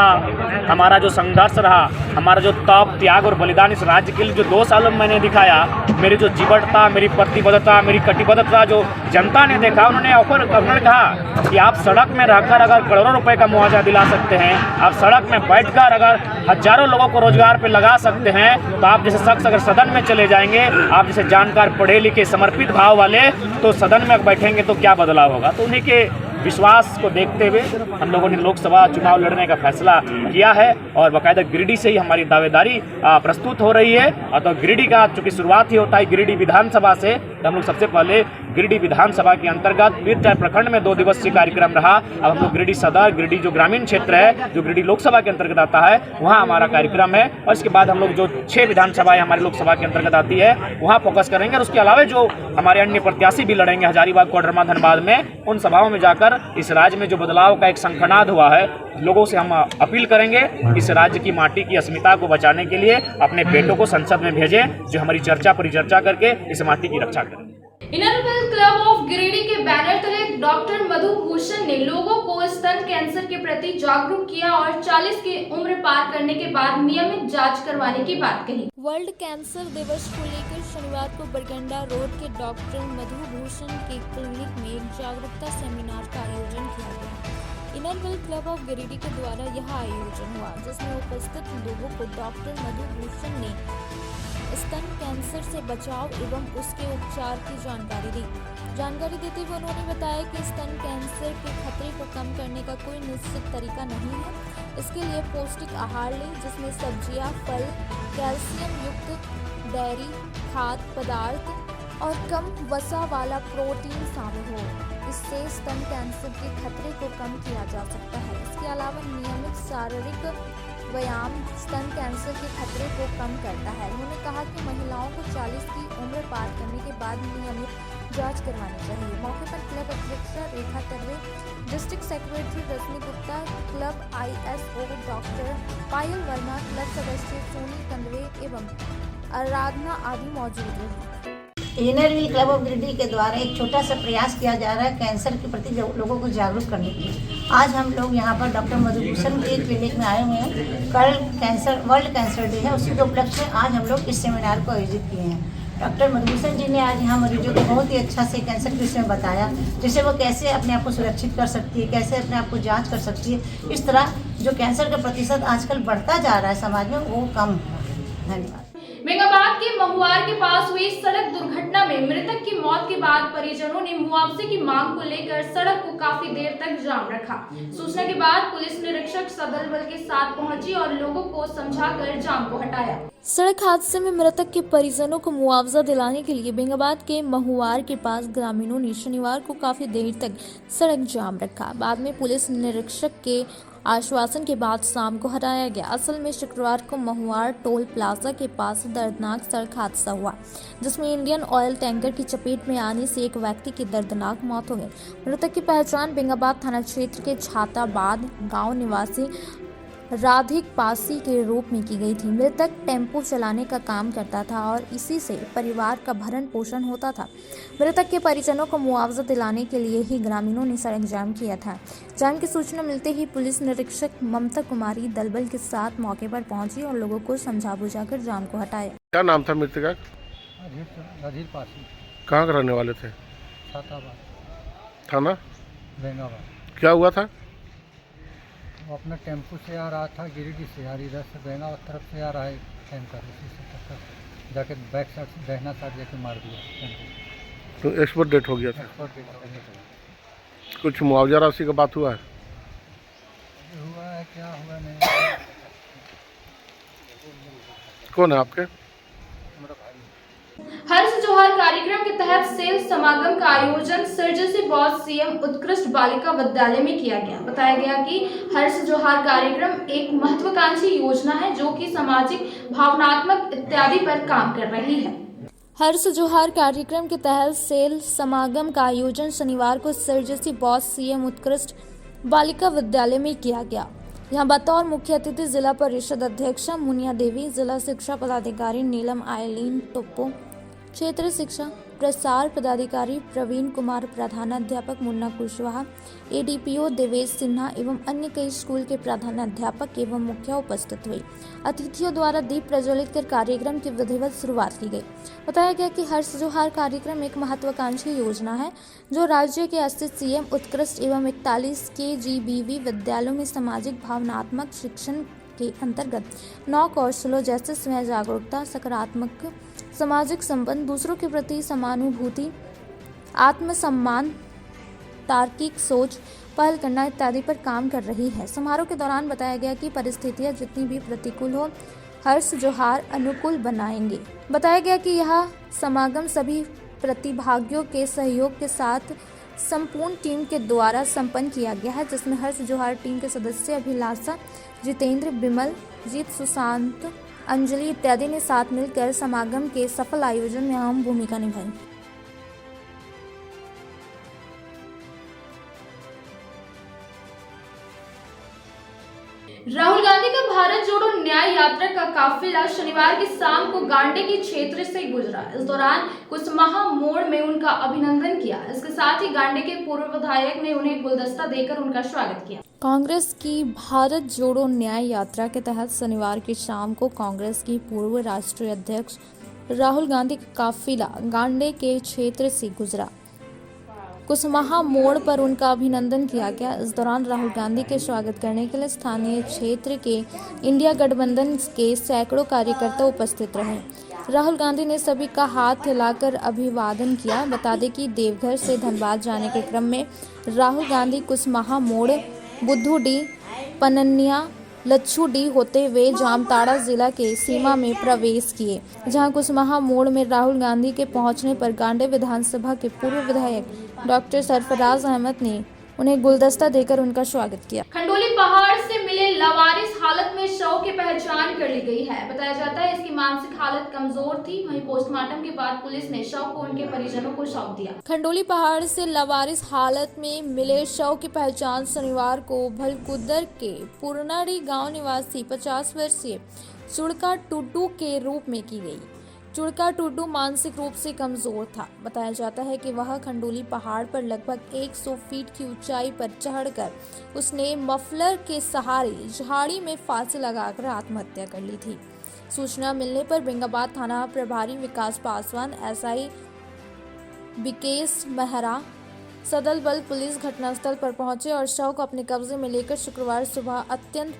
हमारा जो संघर्ष रहा, हमारा जो तप, त्याग और बलिदान इस राज्य के लिए जो 2 सालों में मैंने दिखाया, मेरी जो जीवटता, मेरी प्रतिबद्धता, मेरी कटिबद्धता जो जनता ने देखा, उन्होंने कहा कि आप सड़क में रहकर अगर करोड़ों रुपए का मुआवजा दिला सकते हैं, आप सड़क में बैठकर अगर हजारों लोगों को रोजगार पे लगा सकते हैं, तो आप जैसे शख्स अगर सदन में चले जाएंगे, आप जैसे जानकार, पढ़े लिखे, समर्पित भाव वाले, तो सदन में बैठेंगे तो क्या बदलाव होगा। तो उन्हीं के विश्वास को देखते हुए हम लोगों ने लोकसभा चुनाव लड़ने का फैसला किया है और बाकायदा गिरिडीह से ही हमारी दावेदारी प्रस्तुत हो रही है। और तो गिरिडीह का चूँकि शुरुआत ही होता है गिरिडीह विधानसभा से, तो हम लोग सबसे पहले गिरिडीह विधानसभा के अंतर्गत पीरटाय प्रखंड में 2 दिवसीय कार्यक्रम रहा। अब हम लोग गिरिडीह सदर, गिरिडीह जो ग्रामीण क्षेत्र है, जो गिरिडीह लोकसभा के अंतर्गत आता है, वहाँ हमारा कार्यक्रम है। और इसके बाद हम लोग जो 6 विधानसभाएं हमारी लोकसभा के अंतर्गत आती है, वहाँ फोकस करेंगे। और उसके अलावा जो हमारे अन्य प्रत्याशी भी लड़ेंगे हजारीबाग, कोडरमा, धनबाद में, उन सभाओं में जाकर इस राज्य में जो बदलाव का एक शंखनाद हुआ है, लोगों से हम अपील करेंगे इस राज्य की माटी की अस्मिता को बचाने के लिए अपने बेटों को संसद में भेजें, जो हमारी चर्चा परिचर्चा करके इस माटी की रक्षा करें। इनरवेल क्लब ऑफ गिरिडीह के बैनर तले डॉक्टर मधु भूषण ने लोगों को स्तन कैंसर के प्रति जागरूक किया और 40 की उम्र पार करने के बाद नियमित जांच करवाने की बात कही। वर्ल्ड कैंसर दिवस को लेकर शनिवार को बरगंडा रोड के डॉक्टर मधु भूषण के क्लिनिक में एक जागरूकता सेमिनार का आयोजन किया गया। इनरवेल क्लब ऑफ गिरिडीह के द्वारा यह आयोजन हुआ, जिसमें उपस्थित लोगों को डॉक्टर मधु भूषण ने स्तन कैंसर से बचाव एवं उसके उपचार की जानकारी दी। जानकारी देते हुए उन्होंने बताया कि स्तन कैंसर के खतरे को कम करने का कोई निश्चित तरीका नहीं है। इसके लिए पौष्टिक आहार लें, जिसमें सब्जियां, फल, कैल्शियम युक्त डेयरी खाद्य पदार्थ और कम वसा वाला प्रोटीन शामिल हो। इससे स्तन कैंसर के खतरे को कम किया जा सकता है। इसके अलावा नियमित शारीरिक व्यायाम स्तन कैंसर के खतरे को कम करता है। उन्होंने कहा कि महिलाओं को 40 की उम्र पार करने के बाद नियमित जांच करवानी चाहिए। मौके पर क्लब अध्यक्षा रेखा कर्वे, डिस्ट्रिक्ट सेक्रेटरी रश्मि गुप्ता, क्लब ISO डॉक्टर पायल वर्मा, क्लब सदस्य सोनी कंदवे एवं आराधना आदि मौजूद रहे। इनरवेल क्लब ऑफ गिरिडीह के द्वारा एक छोटा सा प्रयास किया जा रहा है कैंसर के प्रति लोगों को जागरूक करने के लिए। आज हम लोग यहाँ पर डॉक्टर मधु भूषण के क्लिनिक में आए हुए हैं। कल वर्ल्ड कैंसर डे है, उसी के उपलक्ष्य में आज हम लोग इस सेमिनार को आयोजित किए हैं। डॉक्टर मधु भूषण जी ने आज यहाँ मरीजों को बहुत ही अच्छा से कैंसर के विषय में बताया, जैसे वो कैसे अपने आप को सुरक्षित कर सकती है, कैसे अपने आप को जाँच कर सकती है। इस तरह जो कैंसर का प्रतिशत आजकल बढ़ता जा रहा है समाज में, वो कम हो। धन्यवाद। मेगाबाद के महुआर के पास हुई सड़क दुर्घटना में मृतक की मौत के बाद परिजनों ने मुआवजे की मांग को लेकर सड़क को काफी देर तक जाम रखा। सूचना के बाद पुलिस निरीक्षक सदल बल के साथ पहुंची और लोगों को समझाकर जाम को हटाया। सड़क हादसे में मृतक के परिजनों को मुआवजा दिलाने के लिए बेंगाबाद के महुआर के पास ग्रामीणों ने शनिवार को काफी देर तक सड़क जाम रखा। बाद में पुलिस निरीक्षक के आश्वासन के बाद शाम को हटाया गया। असल में शुक्रवार को महुआर टोल प्लाजा के पास दर्दनाक सड़क हादसा हुआ, जिसमें इंडियन ऑयल टैंकर की चपेट में आने से एक व्यक्ति की दर्दनाक मौत हो गई। मृतक की पहचान बेंगाबाद थाना क्षेत्र के छाताबाद गांव निवासी राधिक पासी के रूप में की गई थी। मृतक टेम्पो चलाने का काम करता था और इसी से परिवार का भरण पोषण होता था। मृतक के परिजनों को मुआवजा दिलाने के लिए ही ग्रामीणों ने सड़क जाम किया था। जाम की सूचना मिलते ही पुलिस निरीक्षक ममता कुमारी दलबल के साथ मौके पर पहुंची और लोगों को समझा बुझाकर जाम को हटाया। क्या नाम था मृतक का? राधिक पासी। कहाँ के रहने वाले थे? छाताबाद थाना बेंगाबाद। क्या हुआ था? वो अपना टेम्पो से आ रहा था, गिरिडीह से यार इधर से बेंगाबाद तरफ से आ रहा है टैंकर, उसी से टक्कर जाके बैक साइड से दहना साइड जाके मार दिया टेम्पो। तो एक्सपर्ट डेट हो गया था? एक्सपर्ट डेट हो गया। कुछ मुआवजा राशि का बात हुआ है? हुआ है क्या हुआ नहीं। कौन है आपके? हर्ष जोहार कार्यक्रम के तहत सेल समागम का आयोजन सर्जसी बॉस सीएम उत्कृष्ट बालिका विद्यालय में किया गया। बताया गया कि हर्ष जोहार कार्यक्रम एक महत्वाकांक्षी योजना है जो कि सामाजिक, भावनात्मक इत्यादि पर काम कर रही है। हर्ष जोहार कार्यक्रम के तहत सेल समागम का आयोजन शनिवार को सर्जसी बॉस सीएम उत्कृष्ट बालिका विद्यालय में किया गया। यहाँ बतौर मुख्य अतिथि जिला परिषद अध्यक्षा मुनिया देवी, जिला शिक्षा पदाधिकारी नीलम आयलीन टोप्पो, क्षेत्र शिक्षा प्रसार पदाधिकारी प्रवीण कुमार, प्रधानाध्यापक मुन्ना कुशवाहा, एडीपीओ देवेश सिन्हा एवं अन्य कई स्कूल के प्रधानाध्यापक एवं मुखिया उपस्थित हुए। अतिथियों द्वारा दीप प्रज्वलित कर कार्यक्रम की विधिवत शुरुआत की गई। बताया गया कि हर्ष जोहार कार्यक्रम एक महत्वाकांक्षी योजना है जो राज्य के 80 सीएम उत्कृष्ट एवं 41 KGBV विद्यालयों में सामाजिक भावनात्मक शिक्षण के अंतर्गत 9 कौशलों जैसे स्वयं जागरूकता, सकारात्मक सामाजिक संबंध, दूसरों के प्रति समानुभूति, आत्मसम्मान, तार्किक सोच, पहल करना इत्यादि पर काम कर रही है। समारोह के दौरान बताया गया कि परिस्थितियां जितनी भी प्रतिकूल हो, हर्ष जोहार अनुकूल बनाएंगे। बताया गया कि यह समागम सभी प्रतिभागियों के सहयोग के साथ संपूर्ण टीम के द्वारा संपन्न किया गया है, जिसमें हर्ष जोहार टीम के सदस्य अभिलाषा, जितेंद्र, बिमल, जीत, सुशांत, अंजलि इत्यादि ने साथ मिलकर समागम के सफल आयोजन में अहम भूमिका निभाई। राहुल गांधी का भारत जोड़ो न्याय यात्रा का काफिला शनिवार की शाम को गांडे के क्षेत्र से गुजरा। इस दौरान कुसमाहा मोड़ में उनका अभिनंदन किया। इसके साथ ही गांडे के पूर्व विधायक ने उन्हें गुलदस्ता देकर उनका स्वागत किया। कांग्रेस की भारत जोड़ो न्याय यात्रा के तहत शनिवार की शाम को कांग्रेस की पूर्व राष्ट्रीय अध्यक्ष राहुल गांधी का काफिला गांडे के क्षेत्र से गुजरा। कुसमाहा मोड़ पर उनका अभिनंदन किया गया। इस दौरान राहुल गांधी के स्वागत करने के लिए स्थानीय क्षेत्र के इंडिया गठबंधन के सैकड़ों कार्यकर्ता उपस्थित रहे। राहुल गांधी ने सभी का हाथ हिलाकर अभिवादन किया। बता दें कि देवघर से धनबाद जाने के क्रम में राहुल गांधी कुसमाहा मोड़, बुद्धूडी, पननिया, लच्छूडी होते हुए जामताड़ा जिला के सीमा में प्रवेश किए, जहां कुसमाहा मोड़ में राहुल गांधी के पहुंचने पर गांडे विधानसभा के पूर्व विधायक डॉक्टर सरफराज अहमद ने उन्हें गुलदस्ता देकर उनका स्वागत किया। खंडोली पहाड़ से मिले लावारिस हालत में शव की पहचान कर ली गई है। बताया जाता है इसकी मानसिक हालत कमजोर थी। वहीं पोस्टमार्टम के बाद पुलिस ने शव को उनके परिजनों को सौंप दिया। खंडोली पहाड़ से लावारिस हालत में मिले शव की पहचान शनिवार को भलकुदर के पुरनाड़ी गांव निवासी 50 वर्षीय चुड़का टुड्डू के रूप में की गई। चुड़का टुड्डू मानसिक रूप से कमजोर था। बताया जाता है कि वह खंडोली पहाड़ पर लगभग 100 फीट की ऊंचाई पर चढ़कर उसने मफलर के सहारे झाड़ी में फांसी लगाकर आत्महत्या कर ली थी। सूचना मिलने पर बेंगाबाद थाना प्रभारी विकास पासवान, एसआई बिकेश मेहरा, सदल बल पुलिस घटनास्थल पर पहुंचे और शव को अपने कब्जे में लेकर शुक्रवार सुबह अत्यंत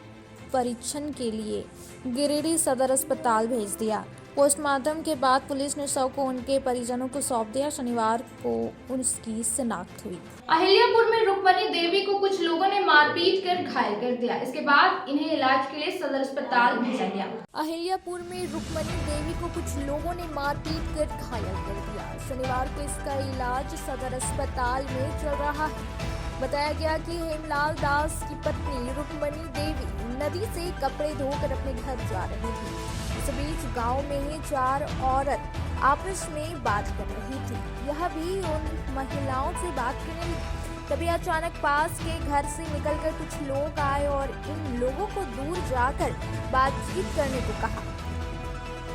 परीक्षण के लिए गिरिडीह सदर अस्पताल भेज दिया। पोस्टमार्टम के बाद पुलिस ने शव को उनके परिजनों को सौंप दिया। शनिवार को उसकी शिनाख्त हुई। अहिल्यापुर में रुक्मणी देवी को कुछ लोगों ने मारपीट कर घायल कर दिया। इसके बाद इन्हें इलाज के लिए सदर अस्पताल भेजा गया। अहिल्यापुर में रुक्मणी देवी को कुछ लोगों ने मारपीट कर घायल कर दिया। शनिवार को इसका इलाज सदर अस्पताल में चल रहा है। बताया गया कि हेमलाल दास की पत्नी रुक्मणी देवी नदी से कपड़े धोकर अपने घर जा रही थी। इस बीच गांव में ही 4 औरत आपस में बात कर रही थी। यह भी उन महिलाओं से बात करने लगी। तभी अचानक पास के घर से निकलकर कुछ लोग आए और इन लोगों को दूर जाकर बातचीत करने को कहा।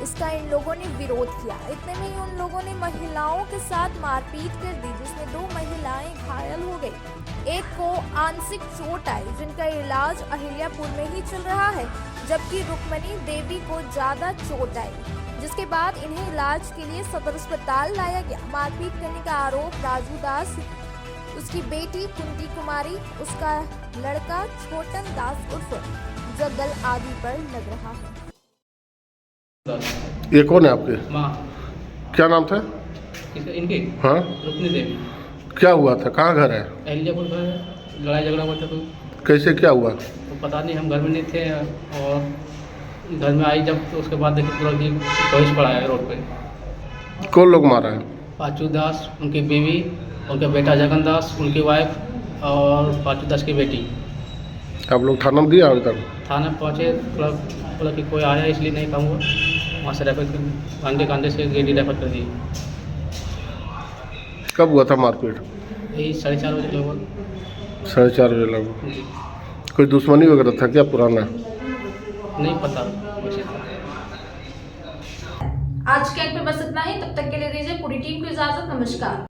इसका इन लोगों ने विरोध किया। इतने में ही उन लोगों ने महिलाओं के साथ मारपीट कर दी, जिसमें 2 महिलाएं घायल हो गई। एक को आंशिक चोट आई, जिनका इलाज अहिल्यापुर में ही चल रहा है, जबकि रुक्मणी देवी को ज्यादा चोट आई, जिसके बाद इन्हें इलाज के लिए सदर अस्पताल लाया गया। मारपीट करने का आरोप राजू दास, उसकी बेटी कुंती कुमारी, उसका लड़का छोटन दास उर्फ जगल आदि पर लग रहा है। ये कौन है आपके? माँ। क्या नाम था इनके? हाँ, रुक्मणी देवी। क्या हुआ था, कहाँ घर है? अहिल्यापुर घर है, लड़ाई झगड़ा हुआ था तो कैसे क्या हुआ? तो पता नहीं, हम घर में नहीं थे और घर में आई जब तो उसके बाद देखिए पूरा की पुलिस पड़ा है रोड पे। कौन लोग मारा है? पाचू दास, उनकी बीवी, उनका बेटा जगन दास, उनकी वाइफ और पाचू दास की बेटी। आप लोग थाना में दिया आवेदन? थाना पहुँचे, बोला कि कोई आया इसलिए नहीं कहूँगा, वहाँ से रेफर कर कांडे से गेडी रेफर कर दी। कब हुआ था मारपीट? यही 4:30 बजे लगभग। 4:30 बजे लगभग। कोई दुश्मनी वगैरह था क्या पुराना? नहीं पता वैसे। आज कैंप में बस इतना ही, तब तक के लिए दीजिए पूरी टीम को इजाजत। नमस्कार।